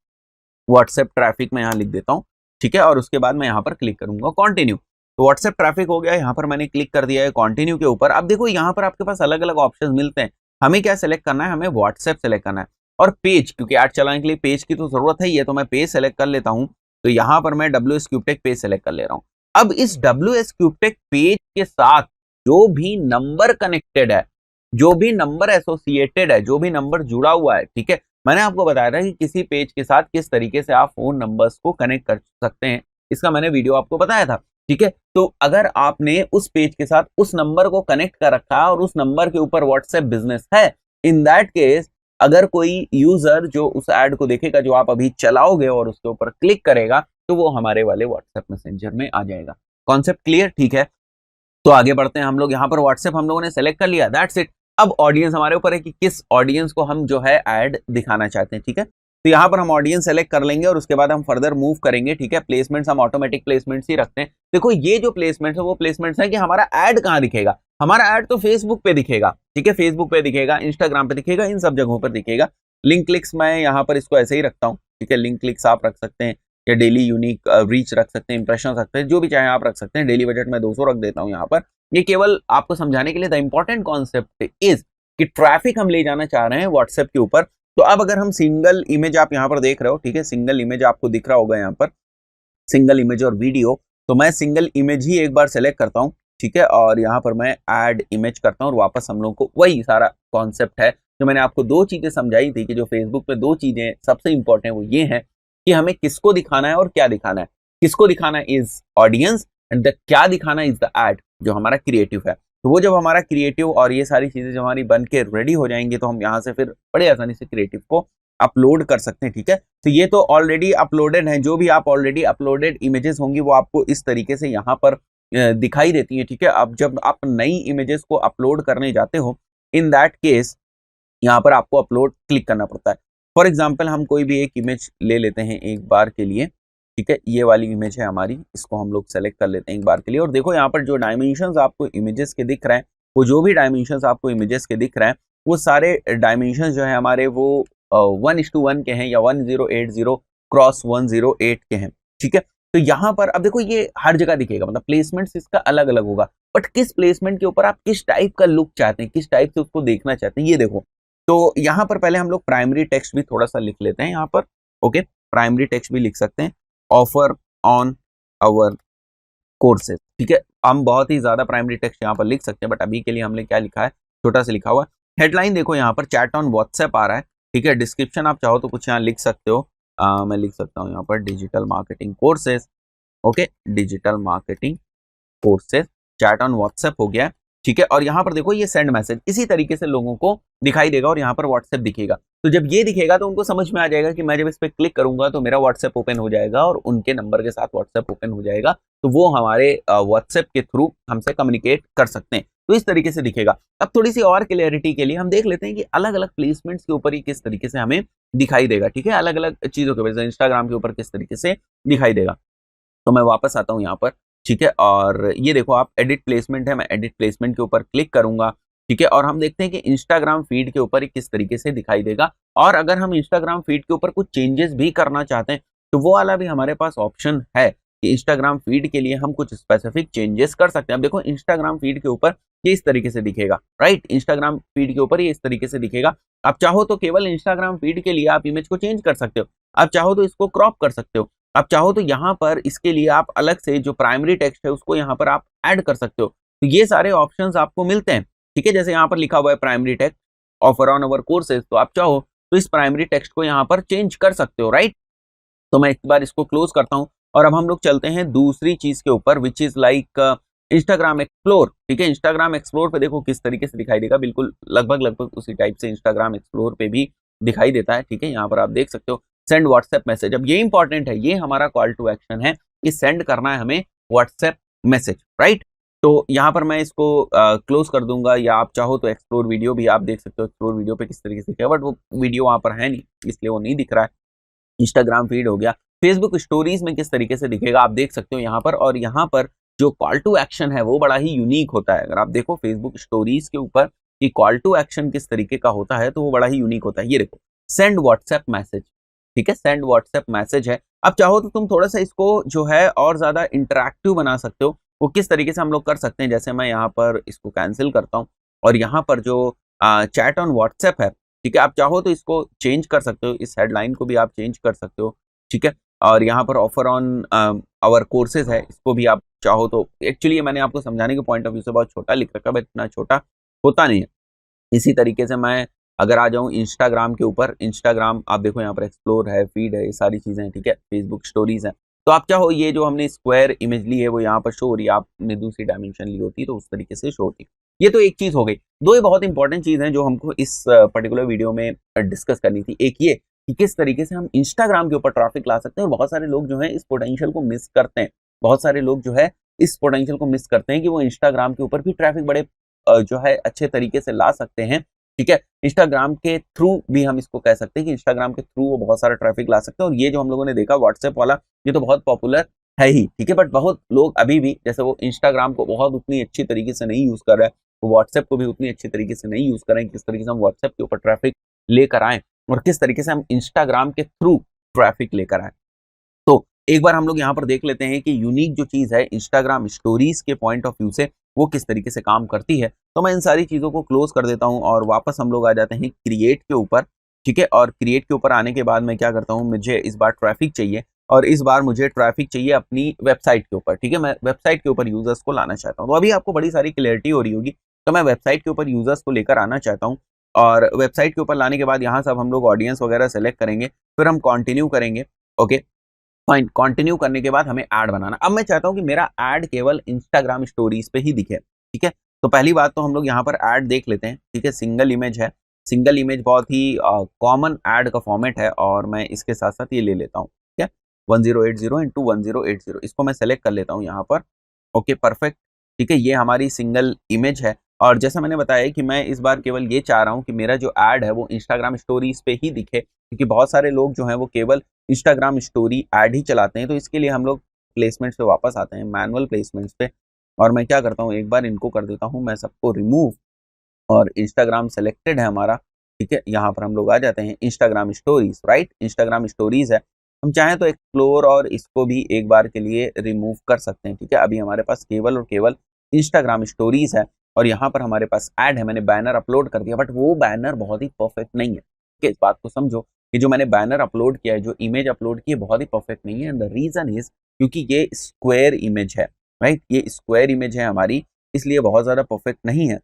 व्हाट्सएप ट्रैफिक में यहाँ लिख देता हूँ, ठीक है। और उसके बाद मैं यहाँ पर क्लिक करूंगा कंटिन्यू, तो व्हाट्सएप ट्रैफिक हो गया, यहाँ पर मैंने क्लिक कर दिया है कंटिन्यू के ऊपर। अब देखो यहाँ पर आपके पास अलग अलग ऑप्शन मिलते हैं, हमें क्या सेलेक्ट करना है, हमें व्हाट्सएप सेलेक्ट करना है। और पेज, क्योंकि ऐड चलाने के लिए पेज की तो जरूरत है, तो मैं पेज सेलेक्ट कर लेता हूँ। तो यहाँ पर मैं WS क्यूबटेक पेज सेलेक्ट कर ले रहा हूँ। अब इस WS क्यूबटेक पेज के साथ जो भी नंबर कनेक्टेड है, जो भी नंबर एसोसिएटेड है, जो भी नंबर जुड़ा हुआ है, ठीक है, मैंने आपको बताया था कि किसी पेज के साथ किस तरीके से आप फोन नंबर्स को कनेक्ट कर सकते हैं, इसका मैंने वीडियो आपको बताया था, ठीक है। तो अगर आपने उस पेज के साथ उस नंबर को कनेक्ट कर रखा और उस नंबर के ऊपर व्हाट्सएप बिजनेस है, इन दैट केस अगर कोई यूजर जो उस ऐड को देखेगा जो आप अभी चलाओगे और उसके ऊपर क्लिक करेगा, तो वो हमारे वाले व्हाट्सएप मैसेंजर में आ जाएगा। कॉन्सेप्ट क्लियर, ठीक है। तो आगे बढ़ते हैं हम लोग, यहाँ पर व्हाट्सएप हम लोगों ने सेलेक्ट कर लिया, दैट्स इट। अब ऑडियंस हमारे ऊपर है कि किस ऑडियंस को हम जो है ऐड दिखाना चाहते हैं, ठीक है। तो यहाँ पर हम ऑडियंस सेलेक्ट कर लेंगे और उसके बाद हम फर्दर मूव करेंगे, ठीक है। प्लेसमेंट्स हम ऑटोमेटिक प्लेसमेंट्स ही रखते हैं। देखो ये जो प्लेसमेंट्स है वो प्लेसमेंट्स है कि हमारा ऐड कहाँ दिखेगा, हमारा ऐड तो फेसबुक पे दिखेगा, ठीक है, फेसबुक पे दिखेगा, इंस्टाग्राम पे दिखेगा, इन सब जगहों पर दिखेगा। लिंक क्लिक्स मैं यहाँ पर इसको ऐसे ही रखता हूँ, ठीक है। लिंक क्लिक्स आप रख सकते हैं या डेली यूनिक रीच रख सकते हैं, इंप्रेशन रख सकते हैं, जो भी चाहे आप रख सकते हैं। डेली बजट में 200 रख देता हूँ यहाँ पर, ये केवल आपको समझाने के लिए। द इंपॉर्टेंट कॉन्सेप्ट इज कि ट्रैफिक हम ले जाना चाह रहे हैं व्हाट्सएप के ऊपर। तो अब अगर हम सिंगल इमेज आप यहाँ पर देख रहे हो, ठीक है, सिंगल इमेज आपको दिख रहा होगा यहाँ पर, सिंगल इमेज और वीडियो। तो मैं सिंगल इमेज ही एक बार सेलेक्ट करता हूँ, ठीक है, और यहाँ पर मैं ऐड इमेज करता हूँ और वापस हम लोग को वही सारा कॉन्सेप्ट है जो मैंने आपको दो चीजें समझाई थी कि जो फेसबुक पे दो चीजें सबसे इंपॉर्टेंट वो ये है कि हमें किसको दिखाना है और क्या दिखाना है। किसको दिखाना इज ऑडियंस एंड द क्या दिखाना इज द ऐड, जो हमारा क्रिएटिव है। तो वो जब हमारा क्रिएटिव और ये सारी चीजें जब हमारी बन के रेडी हो जाएंगी तो हम यहाँ से फिर बड़े आसानी से क्रिएटिव को अपलोड कर सकते हैं, ठीक है। तो ये तो ऑलरेडी अपलोडेड है, जो भी आप ऑलरेडी अपलोडेड इमेजेस होंगी वो आपको इस तरीके से यहाँ पर दिखाई देती है, ठीक है। अब जब आप नई इमेजेस को अपलोड करने जाते हो, इन दैट केस यहाँ पर आपको अपलोड क्लिक करना पड़ता है। फॉर एग्जाम्पल हम कोई भी एक इमेज ले लेते हैं एक बार के लिए, ठीक है, ये वाली इमेज है हमारी, इसको हम लोग सेलेक्ट कर लेते हैं एक बार के लिए। और देखो यहाँ पर जो डायमेंशंस आपको इमेजेस के दिख रहे हैं, वो जो भी डायमेंशंस आपको इमेजेस के दिख रहे हैं, वो सारे डायमेंशंस जो है हमारे वो 1:1 के हैं या 1080x108 के हैं, ठीक है। तो यहाँ पर अब देखो ये हर जगह दिखेगा, मतलब प्लेसमेंट इसका अलग अलग होगा, बट किस प्लेसमेंट के ऊपर आप किस टाइप का लुक चाहते हैं, किस टाइप से उसको देखना चाहते हैं, ये देखो। तो यहाँ पर पहले हम लोग प्राइमरी टेक्स्ट भी थोड़ा सा लिख लेते हैं यहाँ पर, ओके, प्राइमरी टेक्स्ट भी लिख सकते हैं, ऑफर ऑन आवर कोर्सेज, ठीक है। हम बहुत ही ज्यादा प्राइमरी टेक्स्ट यहाँ पर लिख सकते हैं, बट अभी के लिए हमने क्या लिखा है, छोटा सा लिखा हुआ है। हेडलाइन देखो यहाँ पर चैट ऑन व्हाट्सएप आ रहा है, ठीक है। डिस्क्रिप्शन आप चाहो तो कुछ यहाँ लिख सकते हो, मैं लिख सकता हूँ यहाँ पर digital marketing courses, okay, digital marketing courses, chat on WhatsApp हो गया, ठीक है। और यहाँ पर देखो ये सेंड मैसेज इसी तरीके से लोगों को दिखाई देगा और यहाँ पर व्हाट्सएप दिखेगा। तो जब ये दिखेगा तो उनको समझ में आ जाएगा कि मैं जब इस पर क्लिक करूंगा तो मेरा व्हाट्सएप ओपन हो जाएगा और उनके नंबर के साथ व्हाट्सएप ओपन हो जाएगा, तो वो हमारे व्हाट्सएप के थ्रू हमसे कम्युनिकेट कर सकते हैं। तो इस तरीके से दिखेगा। अब थोड़ी सी और क्लियरिटी के लिए हम देख लेते हैं कि अलग अलग प्लेसमेंट्स के ऊपर ही किस तरीके से हमें दिखाई देगा, ठीक है, अलग अलग चीजों के वजह से इंस्टाग्राम के ऊपर किस तरीके से दिखाई देगा। तो मैं वापस आता हूँ यहाँ पर, ठीक है, और ये देखो आप एडिट प्लेसमेंट है, मैं एडिट प्लेसमेंट के ऊपर क्लिक करूंगा, ठीक है, और हम देखते हैं कि इंस्टाग्राम फीड के ऊपर किस तरीके से दिखाई देगा। और अगर हम इंस्टाग्राम फीड के ऊपर कुछ चेंजेस भी करना चाहते हैं तो वो वाला भी हमारे पास ऑप्शन है कि इंस्टाग्राम फीड के लिए हम कुछ स्पेसिफिक चेंजेस कर सकते हैं। अब देखो इंस्टाग्राम फीड के ऊपर ये इस तरीके से दिखेगा, राइट, इंस्टाग्राम फीड के ऊपर ये इस तरीके से दिखेगा। आप चाहो तो केवल इंस्टाग्राम फीड के लिए आप इमेज को चेंज कर सकते हो, आप चाहो तो इसको क्रॉप कर सकते हो, आप चाहो तो यहाँ पर इसके लिए आप अलग से जो प्राइमरी टेक्स्ट है उसको यहाँ पर आप ऐड कर सकते हो। तो ये सारे ऑप्शंस आपको मिलते हैं, ठीक है। जैसे यहाँ पर लिखा हुआ है primary text offer on our courses, तो आप चाहो तो इस प्राइमरी टेक्स्ट को यहाँ पर चेंज कर सकते हो, राइट। तो मैं एक बार इसको क्लोज करता हूँ और अब हम लोग चलते हैं दूसरी चीज के ऊपर, which is like Instagram explore, ठीक है। इंस्टाग्राम एक्सप्लोर पे देखो किस तरीके से दिखाई देगा, बिल्कुल लगभग उसी टाइप से इंस्टाग्राम एक्सप्लोर पे भी दिखाई देता है, ठीक है। यहाँ पर आप देख सकते हो सेंड व्हाट्सएप मैसेज। अब ये इंपॉर्टेंट है, ये हमारा कॉल टू एक्शन है कि सेंड करना है हमें व्हाट्सएप मैसेज, राइट। तो यहाँ पर मैं इसको क्लोज कर दूंगा, या आप चाहो तो एक्सप्लोर वीडियो भी आप देख सकते हो। एक्सप्लोर वीडियो पे किस तरीके से किया, बट वो वीडियो वहां पर है नहीं, इसलिए वो नहीं दिख रहा है। इंस्टाग्राम फीड हो गया, फेसबुक स्टोरीज में किस तरीके से दिखेगा आप देख सकते हो यहाँ पर। और यहाँ पर जो कॉल टू एक्शन है वो बड़ा ही यूनिक होता है। अगर आप देखो फेसबुक स्टोरीज के ऊपर कि कॉल टू एक्शन किस तरीके का होता है, तो वो बड़ा ही यूनिक होता है। ये देखो, सेंड व्हाट्सएप मैसेज, ठीक है, सेंड व्हाट्सएप मैसेज है। अब चाहो तो तुम थोड़ा सा इसको जो है और ज्यादा इंटरेक्टिव बना सकते हो। वो किस तरीके से हम लोग कर सकते हैं, जैसे मैं यहाँ पर इसको कैंसिल करता हूँ और यहाँ पर जो चैट ऑन व्हाट्सएप है, ठीक है, आप चाहो तो इसको चेंज कर सकते हो, इस हेडलाइन को भी आप चेंज कर सकते हो, ठीक है। और यहाँ पर ऑफर ऑन आवर कोर्सेज है, इसको भी आप चाहो तो, एक्चुअली मैंने आपको समझाने के पॉइंट ऑफ व्यू से बहुत छोटा लिख रखा है, बट इतना छोटा होता नहीं है। इसी तरीके से मैं अगर आ जाऊँ इंस्टाग्राम के ऊपर, इंस्टाग्राम आप देखो यहाँ पर एक्सप्लोर है, फीड है, ये सारी चीज़ें हैं, ठीक है, फेसबुक स्टोरीज है। तो आप चाहो ये जो हमने स्क्वायर इमेज ली है वो यहाँ पर शो हो रही है, आपने दूसरी डायमेंशन ली होती तो उस तरीके से शो होती। ये तो एक चीज़ हो गई। दो ये बहुत इंपॉर्टेंट चीज़ हैं जो हमको इस पर्टिकुलर वीडियो में डिस्कस करनी थी। एक ये कि किस तरीके से हम इंस्टाग्राम के ऊपर ट्रैफिक ला सकते हैं, और बहुत सारे लोग जो है इस पोटेंशियल को मिस करते हैं। बहुत सारे लोग जो है इस पोटेंशियल को मिस करते हैं कि वो इंस्टाग्राम के ऊपर भी ट्रैफिक बड़े जो है अच्छे तरीके से ला सकते हैं, ठीक है। इंस्टाग्राम के थ्रू भी हम इसको कह सकते हैं कि इंस्टाग्राम के थ्रू वो बहुत सारा ट्रैफिक ला सकते हैं। और ये जो हम लोगों ने देखा व्हाट्सएप वाला, ये तो बहुत पॉपुलर है ही, ठीक है, बट बहुत लोग अभी भी जैसे वो इंस्टाग्राम को बहुत उतनी अच्छी तरीके से नहीं यूज कर रहे हैं, वो व्हाट्सएप को भी उतनी अच्छी तरीके से नहीं यूज कर रहे हैं। किस तरीके से हम व्हाट्सएप के ऊपर ट्रैफिक लेकर आए और किस तरीके से हम इंस्टाग्राम के थ्रू ट्रैफिक लेकर आए। तो एक बार हम लोग यहाँ पर देख लेते हैं कि यूनिक जो चीज़ है इंस्टाग्राम स्टोरीज के पॉइंट ऑफ व्यू से वो किस तरीके से काम करती है। तो मैं इन सारी चीज़ों को क्लोज कर देता हूँ और वापस हम लोग आ जाते हैं क्रिएट के ऊपर, ठीक है। और क्रिएट के ऊपर आने के बाद मैं क्या करता हूँ, मुझे इस बार ट्रैफिक चाहिए, और इस बार मुझे ट्रैफिक चाहिए अपनी वेबसाइट के ऊपर, ठीक है। मैं वेबसाइट के ऊपर यूजर्स को लाना चाहता हूँ। तो अभी आपको बड़ी सारी क्लियरिटी हो रही होगी। तो मैं वेबसाइट के ऊपर यूजर्स को लेकर आना चाहता हूँ, और वेबसाइट के ऊपर लाने के बाद यहाँ सब हम लोग ऑडियंस वगैरह सेलेक्ट करेंगे, फिर हम कंटिन्यू करेंगे। ओके फाइन, कंटिन्यू करने के बाद हमें ऐड बनाना। अब मैं चाहता हूं कि मेरा ऐड केवल इंस्टाग्राम स्टोरीज पे ही दिखे, ठीक है। तो पहली बात तो हम लोग यहाँ पर ऐड देख लेते हैं, ठीक है। सिंगल इमेज है, सिंगल इमेज बहुत ही कॉमन ऐड का फॉर्मेट है, और मैं इसके साथ साथ ये ले लेता हूँ, ठीक है। 1080 × 1080, इसको मैं सेलेक्ट कर लेता हूँ यहाँ पर। ओके परफेक्ट, ठीक है, ये हमारी सिंगल इमेज है। और जैसा मैंने बताया कि मैं इस बार केवल ये चाह रहा हूँ कि मेरा जो ऐड है वो इंस्टाग्राम स्टोरीज पे ही दिखे, क्योंकि बहुत सारे लोग जो हैं वो केवल इंस्टाग्राम स्टोरी ऐड ही चलाते हैं। तो इसके लिए हम लोग प्लेसमेंट्स पे वापस आते हैं, मैनुअल प्लेसमेंट्स पे, और मैं क्या करता हूँ, एक बार इनको कर देता हूँ मैं सबको रिमूव, और इंस्टाग्राम सेलेक्टेड है हमारा, ठीक है। यहाँ पर हम लोग आ जाते हैं Instagram stories, right, Instagram stories है। हम चाहें तो एक्सप्लोर और इसको भी एक बार के लिए रिमूव कर सकते हैं, ठीक है। अभी हमारे पास केवल और केवल इंस्टाग्राम स्टोरीज है, और यहाँ पर हमारे पास ऐड है। मैंने बैनर अपलोड कर दिया, बट वो बैनर बहुत ही परफेक्ट नहीं है, ठीक है। इस बात को समझो कि जो मैंने बैनर अपलोड किया है, जो इमेज अपलोड की है, बहुत ही परफेक्ट नहीं है। एंड द रीजन इज क्योंकि ये स्क्वायर इमेज है, राइट, ये स्क्वायर इमेज है हमारी, इसलिए बहुत ज्यादा परफेक्ट नहीं है।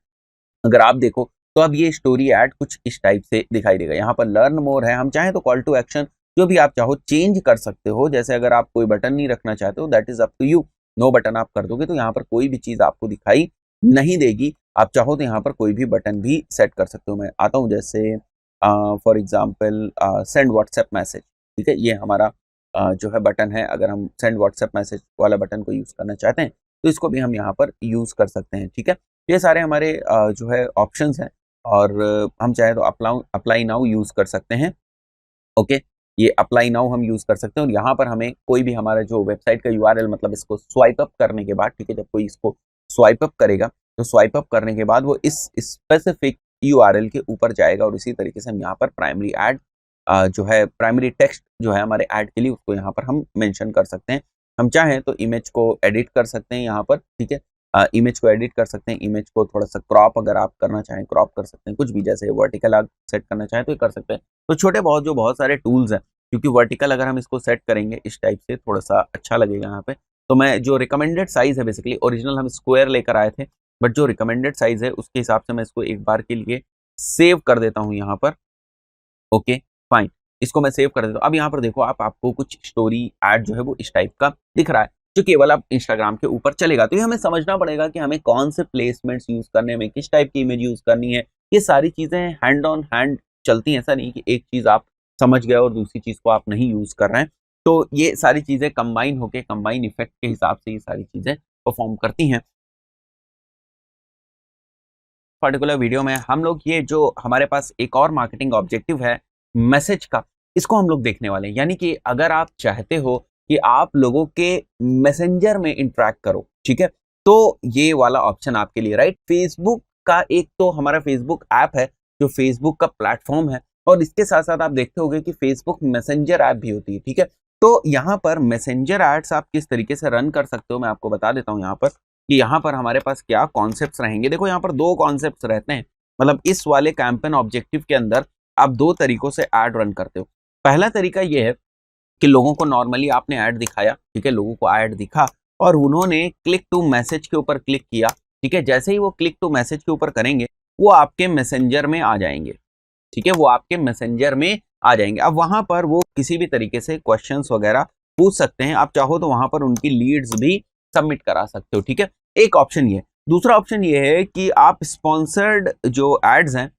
अगर आप देखो तो अब ये स्टोरी ऐड कुछ इस टाइप से दिखाई देगा। यहाँ पर लर्न मोर है, हम चाहें तो कॉल टू एक्शन जो भी आप चाहो चेंज कर सकते हो। जैसे अगर आप कोई बटन नहीं रखना चाहते हो, that is up to you. No button आप कर दोगे तो यहाँ पर कोई भी चीज आपको दिखाई नहीं देगी। आप चाहो तो यहाँ पर कोई भी बटन भी सेट कर सकते हो। मैं आता हूँ, जैसे for example send WhatsApp message, ठीक है, ये हमारा जो है बटन है। अगर हम सेंड व्हाट्सएप मैसेज वाला बटन को यूज करना चाहते हैं तो इसको भी हम यहाँ पर यूज कर सकते हैं, ठीक है। ये सारे हमारे जो है ऑप्शंस हैं, और हम चाहे तो अप्लाई नाउ यूज कर सकते हैं। ओके, ये अप्लाई नाउ हम यूज कर सकते हैं, और यहाँ पर हमें कोई भी हमारा जो वेबसाइट का यूआरएल, मतलब इसको स्वाइप अप करने के बाद, ठीक है, जब कोई इसको स्वाइप अप करेगा तो स्वाइप अप करने के बाद वो इस स्पेसिफिक यूआरएल के ऊपर जाएगा, और इसी तरीके से हम यहाँ पर प्राइमरी ऐड जो है, प्राइमरी टेक्स्ट जो है हमारे ऐड के लिए, उसको यहाँ पर हम मेंशन कर सकते हैं। हम चाहें तो इमेज को एडिट कर सकते हैं यहाँ पर, ठीक है, इमेज को एडिट कर सकते हैं, इमेज को थोड़ा सा क्रॉप अगर आप करना चाहें क्रॉप कर सकते हैं, कुछ भी, जैसे वर्टिकल आप सेट करना चाहें तो ये कर सकते हैं। तो छोटे बहुत जो बहुत सारे टूल्स हैं, क्योंकि वर्टिकल अगर हम इसको सेट करेंगे इस टाइप से थोड़ा सा अच्छा लगेगा यहाँ पे। तो मैं जो रिकमेंडेड साइज है, बेसिकली ओरिजिनल हम स्क्वायर लेकर आए थे, बट जो रिकमेंडेड साइज है उसके हिसाब से मैं इसको एक बार के लिए सेव कर देता हूँ यहाँ पर। ओके फाइन, इसको मैं सेव कर देता हूँ। अब यहाँ पर देखो आपको कुछ स्टोरी ऐड जो है वो इस टाइप का दिख रहा है, जो केवल आप इंस्टाग्राम के ऊपर चलेगा। तो ये हमें समझना पड़ेगा कि हमें कौन से प्लेसमेंट्स यूज करने में, किस टाइप की इमेज यूज करनी है। ये सारी चीजें हैंड ऑन हैंड चलती हैं, ऐसा नहीं कि एक चीज आप समझ गए और दूसरी चीज को आप नहीं यूज कर रहे हैं। तो ये सारी चीजें कंबाइन होके कंबाइन इफेक्ट के हिसाब से ये सारी चीजें परफॉर्म करती हैं। पर्टिकुलर वीडियो में हम लोग ये जो हमारे पास एक और मार्केटिंग ऑब्जेक्टिव है मैसेज का, इसको हम लोग देखने वाले हैं। यानी कि अगर आप चाहते हो कि आप लोगों के मैसेंजर में इंटरेक्ट करो, ठीक है, तो ये वाला ऑप्शन आपके लिए, राइट। फेसबुक का एक तो हमारा फेसबुक ऐप है जो फेसबुक का प्लेटफॉर्म है, और इसके साथ साथ आप देखते होंगे कि फेसबुक मैसेंजर ऐप भी होती है, ठीक है। तो यहाँ पर मैसेंजर एड्स आप किस तरीके से रन कर सकते हो मैं आपको बता देता हूँ यहाँ पर, कि यहाँ पर हमारे पास क्या कॉन्सेप्ट्स रहेंगे। देखो यहाँ पर दो कॉन्सेप्ट्स रहते हैं, मतलब इस वाले कैंपेन ऑब्जेक्टिव के अंदर आप दो तरीकों से ऐड रन करते हो। पहला तरीका ये है कि लोगों को नॉर्मली आपने ऐड दिखाया, ठीक है, लोगों को ऐड दिखा और उन्होंने क्लिक टू मैसेज के ऊपर क्लिक किया, ठीक है। जैसे ही वो क्लिक टू मैसेज के ऊपर करेंगे वो आपके मैसेंजर में आ जाएंगे, ठीक है, वो आपके मैसेंजर में आ जाएंगे। अब वहां पर वो किसी भी तरीके से क्वेश्चंस वगैरह पूछ सकते हैं, आप चाहो तो वहां पर उनकी लीड्स भी सबमिट करा सकते हो, ठीक है। एक ऑप्शन ये। दूसरा ऑप्शन ये है कि आप स्पॉन्सर्ड जो एड्स हैं,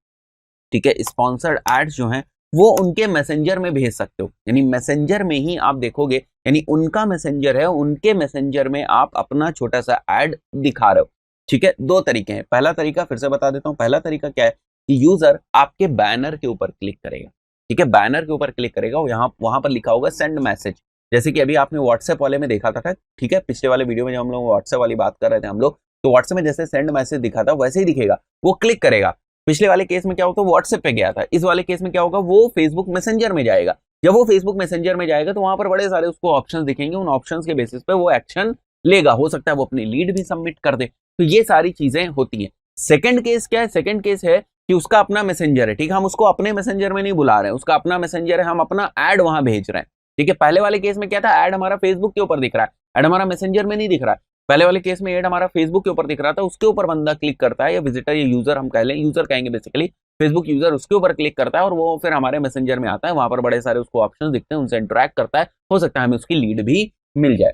ठीक है, स्पॉन्सर्ड एड्स जो हैं वो उनके मैसेंजर में भेज सकते हो, यानी मैसेंजर में ही आप देखोगे, यानी उनका मैसेंजर है, उनके मैसेंजर में आप अपना छोटा सा ऐड दिखा रहे हो, ठीक है। दो तरीके हैं। पहला तरीका फिर से बता देता हूं, पहला तरीका क्या है कि यूजर आपके बैनर के ऊपर क्लिक करेगा, ठीक है, बैनर के ऊपर क्लिक करेगा, यहाँ वहां पर लिखा होगा सेंड मैसेज, जैसे कि अभी आपने व्हाट्सएप वाले में देखा था, ठीक है, पिछले वाले वीडियो में जब हम लोग व्हाट्सएप वाली बात कर रहे थे हम लोग, तो व्हाट्सएप में जैसे सेंड मैसेज दिखा था वैसे ही दिखेगा, वो क्लिक करेगा। पिछले वाले केस में क्या होता है व्हाट्सएप पे गया था, इस वाले केस में क्या होगा वो फेसबुक मैसेंजर में जाएगा। जब वो फेसबुक मैसेंजर में जाएगा तो वहां पर बड़े सारे उसको ऑप्शंस दिखेंगे, उन ऑप्शंस के बेसिस पे वो एक्शन लेगा, हो सकता है वो अपनी लीड भी सबमिट कर दे। तो ये सारी चीजें होती हैं। सेकंड केस क्या है, सेकंड केस है कि उसका अपना मैसेंजर है, ठीक है, हम उसको अपने मैसेंजर में नहीं बुला रहे हैं, उसका अपना मैसेंजर है, हम अपना ऐड वहां भेज रहे हैं, ठीक है। पहले वाले केस में क्या था, ऐड हमारा फेसबुक के ऊपर दिख रहा है, ऐड हमारा मैसेंजर में नहीं दिख रहा है। पहले वाले केस में ऐड हमारा फेसबुक के ऊपर दिख रहा था, उसके ऊपर बंदा क्लिक करता है, या विजिटर या यूजर हम कह लें, यूजर कहेंगे बेसिकली, फेसबुक यूजर उसके ऊपर क्लिक करता है और वो फिर हमारे मैसेंजर में आता है, वहां पर बड़े सारे उसको ऑप्शंस दिखते हैं, उनसे इंटरेक्ट करता है, हो सकता है हमें उसकी लीड भी मिल जाए,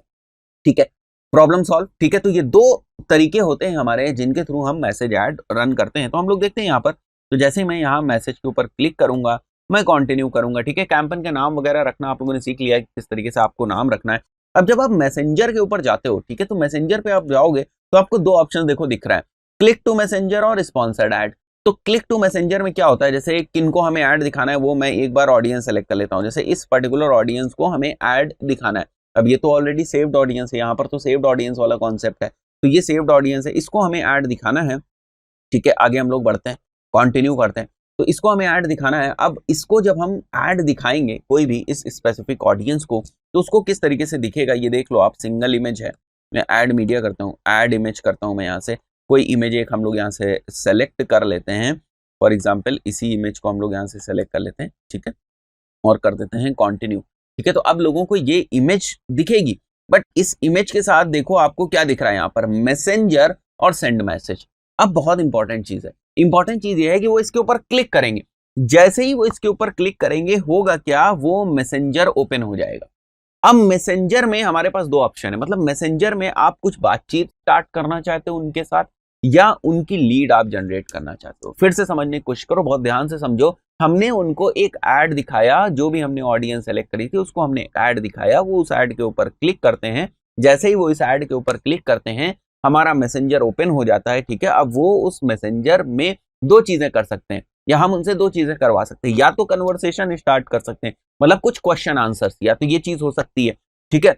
ठीक है। प्रॉब्लम सॉल्व, ठीक है। तो ये दो तरीके होते हैं हमारे जिनके थ्रू हम मैसेज ऐड रन करते हैं। तो हम लोग देखते हैं यहाँ पर, तो जैसे मैं यहाँ मैसेज के ऊपर क्लिक करूंगा, मैं कंटिन्यू करूंगा, ठीक है। कैंपेन के नाम वगैरह रखना आप लोगों ने सीख लिया है किस तरीके से आपको नाम रखना है। अब जब आप मैसेंजर के ऊपर जाते हो, ठीक है, तो मैसेंजर पे आप जाओगे तो आपको दो ऑप्शन देखो दिख रहा है, क्लिक टू मैसेंजर और स्पॉन्सर्ड ऐड। तो क्लिक टू मैसेंजर में क्या होता है, जैसे किनको हमें ऐड दिखाना है वो मैं एक बार ऑडियंस सेलेक्ट कर लेता हूं, जैसे इस पर्टिकुलर ऑडियंस को हमें ऐड दिखाना है। अब ये तो ऑलरेडी सेव्ड ऑडियंस है, यहाँ पर तो सेव्ड ऑडियंस वाला कॉन्सेप्ट है, तो ये सेव्ड ऑडियंस है, इसको हमें ऐड दिखाना है, ठीक है। आगे हम लोग बढ़ते हैं, कंटिन्यू करते हैं, तो इसको हमें ऐड दिखाना है। अब इसको जब हम ऐड दिखाएंगे कोई भी इस स्पेसिफिक ऑडियंस को, तो उसको किस तरीके से दिखेगा ये देख लो आप। सिंगल इमेज है, मैं ऐड मीडिया करता हूँ, ऐड इमेज करता हूँ मैं यहाँ से, कोई इमेज एक हम लोग यहाँ से सेलेक्ट कर लेते हैं, फॉर एग्जाम्पल इसी इमेज को हम लोग यहाँ से सेलेक्ट कर लेते हैं, ठीक है, और कर देते हैं कंटिन्यू, ठीक है। तो अब लोगों को ये इमेज दिखेगी, बट इस इमेज के साथ देखो आपको क्या दिख रहा है यहाँ पर, मैसेंजर और सेंड मैसेज। अब बहुत इंपॉर्टेंट चीज है, इंपॉर्टेंट चीज ये है कि वो इसके ऊपर क्लिक करेंगे, जैसे ही वो इसके ऊपर क्लिक करेंगे होगा क्या, वो मैसेंजर ओपन हो जाएगा। अब मैसेंजर में हमारे पास दो ऑप्शन है, मतलब मैसेंजर में आप कुछ बातचीत स्टार्ट करना चाहते हो उनके साथ, या उनकी लीड आप जनरेट करना चाहते हो। फिर से समझने की कोशिश करो, बहुत ध्यान से समझो। हमने उनको एक ऐड दिखाया, जो भी हमने ऑडियंस सेलेक्ट करी थी उसको हमने ऐड दिखाया, वो उस ऐड के ऊपर क्लिक करते हैं, जैसे ही वो इस ऐड के ऊपर क्लिक करते हैं हमारा मैसेंजर ओपन हो जाता है, ठीक है। अब वो उस मैसेंजर में दो चीजें कर सकते हैं, या हम उनसे दो चीजें करवा सकते हैं, या तो कन्वर्सेशन स्टार्ट कर सकते हैं, मतलब कुछ क्वेश्चन आंसर्स, या तो ये चीज हो सकती है, ठीक है,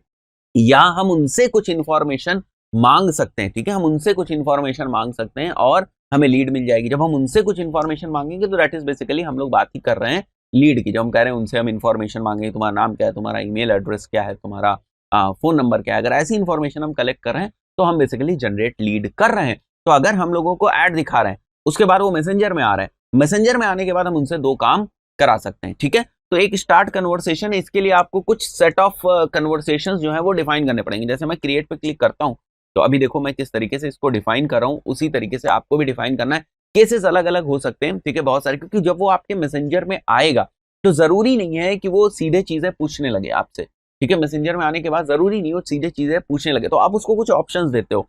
या हम उनसे कुछ इंफॉर्मेशन मांग सकते हैं, ठीक है, हम उनसे कुछ इंफॉर्मेशन मांग सकते हैं और हमें लीड मिल जाएगी। जब हम उनसे कुछ इंफॉर्मेशन मांगेंगे तो दैट इज बेसिकली हम लोग बात ही कर रहे हैं लीड की। जब हम कह रहे हैं उनसे हम इंफॉर्मेशन मांगेंगे, तुम्हारा नाम क्या है, तुम्हारा ईमेल एड्रेस क्या है, तुम्हारा फोन नंबर क्या है, अगर ऐसी इंफॉर्मेशन हम कलेक्ट कर रहे हैं तो हम बेसिकली जनरेट लीड कर रहे हैं। तो अगर हम लोगों को ऐड दिखा रहे हैं, उसके बाद वो मैसेंजर में आ रहे हैं, मैसेंजर में आने के बाद हम उनसे दो काम करा सकते हैं, ठीक है। तो एक स्टार्ट कन्वर्सेशन है, इसके लिए आपको कुछ सेट ऑफ कन्वर्सेशंस जो है वो डिफाइन करने पड़ेंगे। जैसे मैं क्रिएट पे क्लिक करता हूं, तो अभी देखो मैं किस तरीके से इसको डिफाइन कर रहा हूं, उसी तरीके से आपको भी डिफाइन करना है। केसेस अलग अलग हो सकते हैं, ठीक है, बहुत सारे, क्योंकि जब वो आपके मैसेंजर में आएगा तो जरूरी नहीं है कि वो सीधे चीजें पूछने लगे आपसे, ठीक है। मैसेंजर में आने के बाद जरूरी नहीं हो सीधे चीजें पूछने लगे, तो आप उसको कुछ ऑप्शंस देते हो।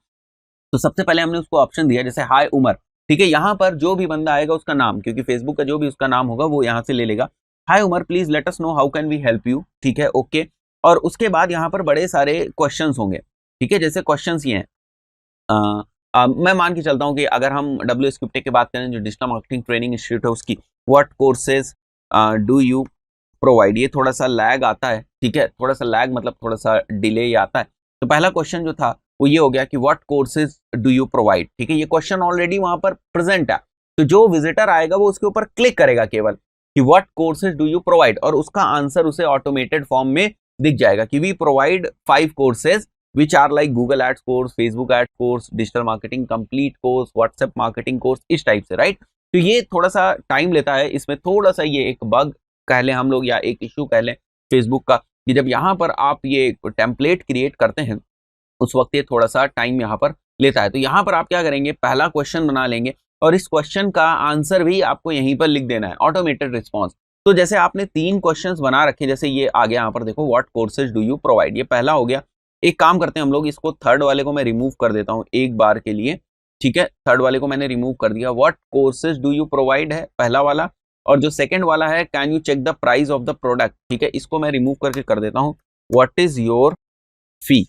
तो सबसे पहले हमने उसको ऑप्शन दिया, जैसे हाय उमर, ठीक है, यहाँ पर जो भी बंदा आएगा उसका नाम, क्योंकि फेसबुक का जो भी उसका नाम होगा वो यहाँ से ले लेगा। Hi Umar, please let us know how can we help you. ठीक है, ओके। और उसके बाद यहाँ पर बड़े सारे क्वेश्चंस होंगे। ठीक है, जैसे क्वेश्चंस ये हैं, मैं मान के चलता हूँ कि अगर हम WSQT की बात करें, जो डिजिटल मार्केटिंग ट्रेनिंग इंस्टीट्यूट है उसकी, what courses do you provide, ये थोड़ा सा लैग आता है। ठीक है, थोड़ा सा लैग मतलब थोड़ा सा डिले आता है। तो पहला क्वेश्चन जो था वो ये हो गया कि what courses do you provide. ठीक है, ये क्वेश्चन ऑलरेडी वहां पर प्रेजेंट है, तो जो विजिटर आएगा वो उसके ऊपर क्लिक करेगा केवल कि what courses do you provide, और उसका आंसर उसे ऑटोमेटेड फॉर्म में दिख जाएगा कि we provide 5 courses which are like Google ads course, Facebook ads course, digital marketing complete course, WhatsApp marketing course, इस टाइप से, राइट। तो ये थोड़ा सा टाइम लेता है, इसमें थोड़ा सा ये एक बग कह लें हम लोग, या एक इश्यू कह लें फेसबुक का, कि जब यहाँ पर आप ये टेम्पलेट क्रिएट करते हैं उस वक्त ये थोड़ा सा टाइम यहाँ पर लेता है। तो यहाँ पर आप क्या करेंगे, पहला क्वेश्चन बना लेंगे और इस क्वेश्चन का आंसर भी आपको यहीं पर लिख देना है, ऑटोमेटेड रिस्पॉन्स। तो जैसे आपने 3 क्वेश्चंस बना रखे, जैसे ये आ गया यहाँ पर देखो, what courses do you provide, ये पहला हो गया। एक काम करते हैं हम लोग, इसको थर्ड वाले को मैं रिमूव कर देता हूँ एक बार के लिए। ठीक है, थर्ड वाले को मैंने रिमूव कर दिया। What courses do you provide है पहला वाला, और जो सेकंड वाला है can you check the price of the product, ठीक है, इसको मैं रिमूव करके कर देता हूँ व्हाट इज योर फी।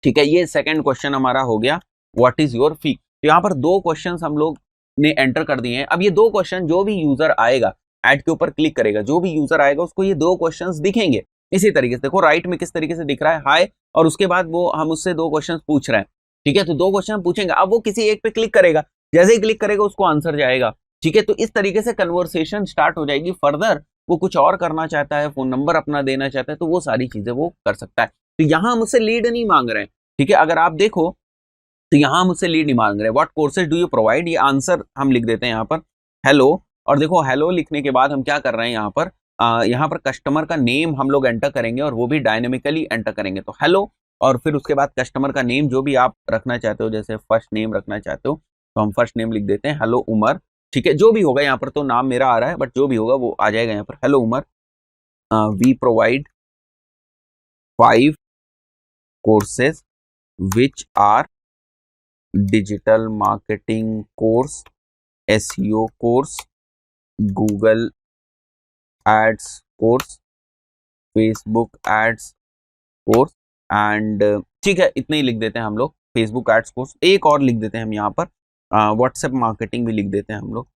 ठीक है, ये सेकंड क्वेश्चन हमारा हो गया व्हाट इज योर फी। तो यहाँ पर 2 क्वेश्चंस हम लोग ने एंटर कर दिए हैं। अब ये 2 क्वेश्चन जो भी यूजर आएगा, ऐड के ऊपर क्लिक करेगा, जो भी यूजर आएगा उसको ये 2 क्वेश्चंस दिखेंगे। इसी तरीके से देखो राइट में किस तरीके से दिख रहा है, हाय, और उसके बाद वो हम उससे 2 क्वेश्चन पूछ रहे हैं। ठीक है, तो 2 क्वेश्चन पूछेंगे, अब वो किसी एक पे क्लिक करेगा, जैसे ही क्लिक करेगा उसको आंसर जाएगा। ठीक है, तो इस तरीके से कन्वर्सेशन स्टार्ट हो जाएगी। फर्दर वो कुछ और करना चाहता है, फोन नंबर अपना देना चाहता है, तो वो सारी चीजें वो कर सकता है। तो यहाँ हम उससे लीड नहीं मांग रहे हैं। ठीक है, अगर आप देखो तो यहाँ हम उससे लीड नहीं मांग रहे। What courses do you provide, ये आंसर हम लिख देते हैं यहाँ पर हेलो, और देखो हेलो लिखने के बाद हम क्या कर रहे हैं यहाँ पर कस्टमर का नेम हम लोग एंटर करेंगे, और वो भी डायनेमिकली एंटर करेंगे। तो हेलो, और फिर उसके बाद कस्टमर का नेम जो भी आप रखना चाहते हो, जैसे फर्स्ट नेम रखना चाहते हो तो हम फर्स्ट नेम लिख देते हैं हेलो उमर। ठीक है, जो भी होगा यहाँ पर, तो नाम मेरा आ रहा है बट जो भी होगा वो आ जाएगा यहाँ पर, hello Umar, we provide 5 courses which are digital marketing course, SEO course, Google ads course, Facebook ads course and, ठीक है, इतने ही लिख देते हैं हम लोग, फेसबुक एड्स कोर्स। एक और लिख देते हैं हम यहाँ पर व्हाट्सएप मार्केटिंग भी लिख देते हैं हम लोग,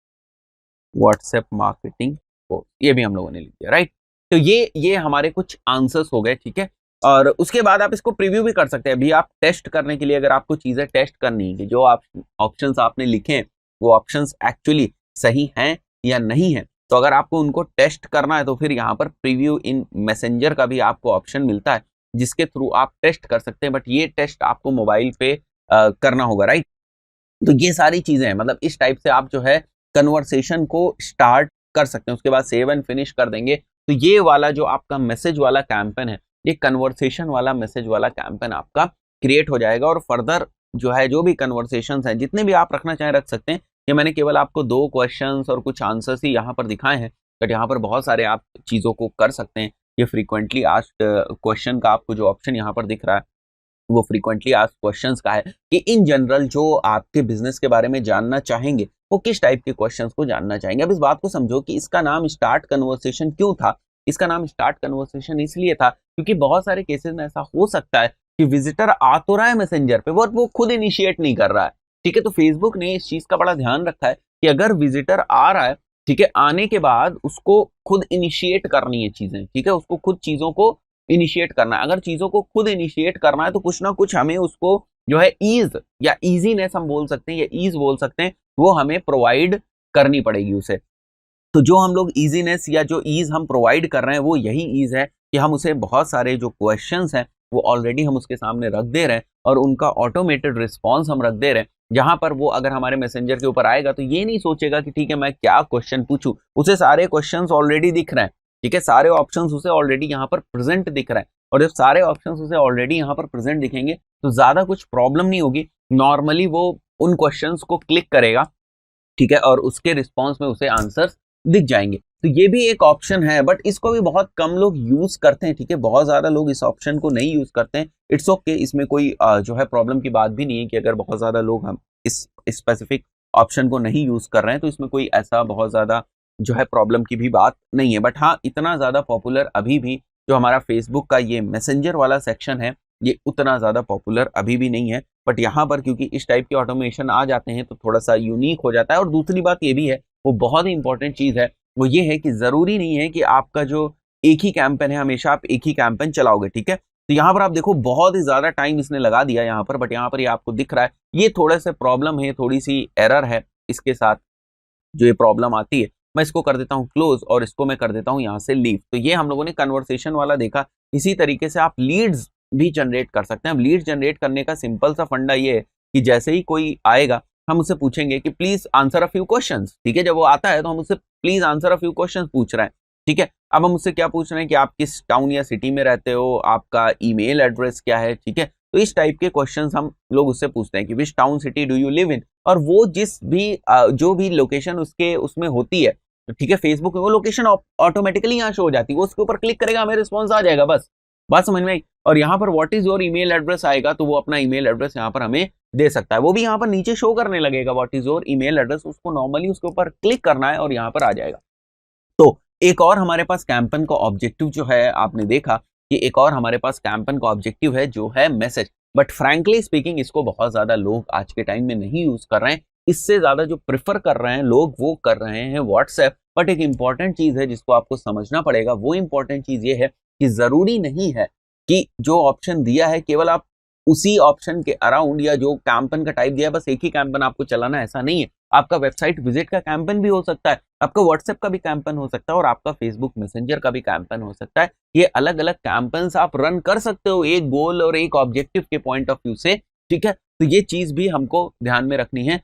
व्हाट्सएप मार्केटिंग कोर्स, ये भी हम लोगों ने लिख दिया, राइट। तो ये हमारे कुछ आंसर्स हो गए। ठीक है, और उसके बाद आप इसको प्रीव्यू भी कर सकते हैं। अभी आप टेस्ट करने के लिए, अगर आपको चीजें टेस्ट करनी है कि जो आप ऑप्शंस आपने लिखे हैं वो ऑप्शंस एक्चुअली सही हैं या नहीं है, तो अगर आपको उनको टेस्ट करना है तो फिर यहाँ पर प्रीव्यू इन मैसेंजर का भी आपको ऑप्शन मिलता है, जिसके थ्रू आप टेस्ट कर सकते हैं। बट ये टेस्ट आपको मोबाइल पे करना होगा, राइट। तो ये सारी चीजें हैं, मतलब इस टाइप से आप जो है कन्वर्सेशन को स्टार्ट कर सकते हैं। उसके बाद सेव एंड फिनिश कर देंगे, तो ये वाला जो आपका मैसेज वाला कैंपेन है, ये कन्वर्सेशन वाला मैसेज वाला कैंपेन आपका क्रिएट हो जाएगा। और फर्दर जो है, जो भी कन्वर्सेशंस हैं, जितने भी आप रखना चाहें रख सकते हैं। ये मैंने केवल आपको 2 क्वेश्चंस और कुछ आंसर्स ही यहाँ पर दिखाए हैं, बट यहाँ पर बहुत सारे आप चीज़ों को कर सकते हैं। ये फ्रीक्वेंटली आस्क्ड क्वेश्चन का आपको जो ऑप्शन यहाँ पर दिख रहा है, वो फ्रीक्वेंटली आस्क्ड क्वेश्चंस का है कि इन जनरल जो आपके बिजनेस के बारे में जानना चाहेंगे, वो किस टाइप के क्वेश्चंस को जानना चाहेंगे। अब इस बात को समझो कि इसका नाम स्टार्ट कन्वर्सेशन क्यों था। इसका नाम स्टार्ट कन्वर्सेशन इसलिए था क्योंकि बहुत सारे केसेस में ऐसा हो सकता है कि विजिटर आ तो रहा है मैसेंजर पे, वो खुद इनिशिएट नहीं कर रहा है। ठीक है, तो फेसबुक ने इस चीज का बड़ा ध्यान रखा है कि अगर विजिटर आ रहा है, ठीक है, आने के बाद उसको खुद इनिशिएट करनी है चीजें। ठीक है, उसको खुद चीजों को इनिशिएट करना है। अगर चीजों को खुद इनिशिएट करना है तो कुछ ना कुछ हमें उसको जो है ईज या इजीनेस हम बोल सकते हैं, या ईज बोल सकते हैं, वो हमें प्रोवाइड करनी पड़ेगी उसे। तो जो हम लोग इजीनेस या जो ईज हम प्रोवाइड कर रहे हैं, वो यही ईज है कि हम उसे बहुत सारे जो क्वेश्चंस हैं वो ऑलरेडी हम उसके सामने रख दे रहे हैं, और उनका ऑटोमेटेड रिस्पॉन्स हम रख दे रहे हैं, जहां पर वो अगर हमारे मैसेंजर के ऊपर आएगा तो ये नहीं सोचेगा कि ठीक है मैं क्या क्वेश्चन पूछूं, उसे सारे क्वेश्चंस ऑलरेडी दिख रहे हैं। ठीक है, सारे ऑप्शंस उसे ऑलरेडी यहाँ पर प्रेजेंट दिख रहे हैं, और जब सारे ऑप्शंस उसे ऑलरेडी यहाँ पर प्रेजेंट दिखेंगे तो ज्यादा कुछ प्रॉब्लम नहीं होगी। नॉर्मली वो उन क्वेश्चंस को क्लिक करेगा, ठीक है, और उसके रिस्पॉन्स में उसे आंसर्स दिख जाएंगे। तो ये भी एक ऑप्शन है, बट इसको भी बहुत कम लोग यूज करते हैं। ठीक है, बहुत ज्यादा लोग इस ऑप्शन को नहीं यूज करते हैं। इट्स ओके, इसमें कोई जो है प्रॉब्लम की बात भी नहीं है कि अगर बहुत ज्यादा लोग हम इस स्पेसिफिक ऑप्शन को नहीं यूज कर रहे हैं, तो इसमें कोई ऐसा बहुत ज्यादा जो है प्रॉब्लम की भी बात नहीं है। बट हाँ, इतना ज्यादा पॉपुलर अभी भी जो हमारा फेसबुक का ये मैसेंजर वाला सेक्शन है, ये उतना ज्यादा पॉपुलर अभी भी नहीं है। बट यहाँ पर क्योंकि इस टाइप के ऑटोमेशन आ जाते हैं तो थोड़ा सा यूनिक हो जाता है। और दूसरी बात ये भी है, वो बहुत ही इंपॉर्टेंट चीज है, वो ये है कि जरूरी नहीं है कि आपका जो एक ही कैंपेन है हमेशा आप एक ही कैंपेन चलाओगे, ठीक है। तो यहाँ पर आप देखो बहुत ही ज्यादा टाइम इसने लगा दिया यहाँ पर, बट यहाँ पर ये आपको दिख रहा है, ये थोड़े से प्रॉब्लम है, थोड़ी सी एरर है इसके साथ जो ये प्रॉब्लम आती है। मैं इसको कर देता हूँ क्लोज और इसको मैं कर देता हूँ यहाँ से लीव। तो ये हम लोगों ने कन्वर्सेशन वाला देखा। इसी तरीके से आप लीड्स भी जनरेट कर सकते हैं। अब लीड जनरेट करने का सिंपल सा फंडा ये है कि जैसे ही कोई आएगा हम उससे पूछेंगे कि please answer a few questions, ठीक है। जब वो आता है तो हम उससे please answer a few questions पूछ रहे हैं, ठीक है। अब हम उससे क्या पूछ रहे हैं कि आप किस टाउन या सिटी में रहते हो, आपका ईमेल एड्रेस क्या है, ठीक है। तो इस टाइप के क्वेश्चंस हम लोग उससे पूछते हैं कि which town city do you live in, और वो जिस भी जो भी लोकेशन उसके उसमें होती है, ठीक है, फेसबुक में वो लोकेशन ऑटोमेटिकली यहाँ शो हो जाती है। वो उसके ऊपर क्लिक करेगा, हमें रिस्पॉन्स आ जाएगा, बस बात समझ में आई। और यहाँ पर what is your email address आएगा तो वो अपना ईमेल एड्रेस यहाँ पर हमें दे सकता है। वो भी यहाँ पर नीचे शो करने लगेगा what is your email address, उसको नॉर्मली उसके ऊपर क्लिक करना है और यहाँ पर आ जाएगा। तो एक और हमारे पास कैंपेन का ऑब्जेक्टिव जो है, आपने देखा कि एक और हमारे पास कैंपेन का ऑब्जेक्टिव है जो है मैसेज। बट फ्रैंकली स्पीकिंग इसको बहुत ज्यादा लोग आज के टाइम में नहीं यूज कर रहे हैं। इससे ज्यादा जो प्रिफर कर रहे हैं लोग वो कर रहे हैं व्हाट्सएप। बट एक इंपॉर्टेंट चीज है जिसको आपको समझना पड़ेगा, वो इंपॉर्टेंट चीज ये है कि जरूरी नहीं है कि जो ऑप्शन दिया है केवल आप उसी ऑप्शन के अराउंड, या जो कैंपेन का टाइप दिया है बस एक ही कैंपेन आपको चलाना, ऐसा नहीं है। आपका वेबसाइट विजिट का कैंपेन भी हो सकता है, आपका व्हाट्सएप का भी कैंपेन हो सकता है, और आपका फेसबुक मैसेंजर का भी कैंपेन हो सकता है। ये अलग अलग कैंपेन्स आप रन कर सकते हो एक गोल और एक ऑब्जेक्टिव के पॉइंट ऑफ व्यू से, ठीक है। तो ये चीज भी हमको ध्यान में रखनी है।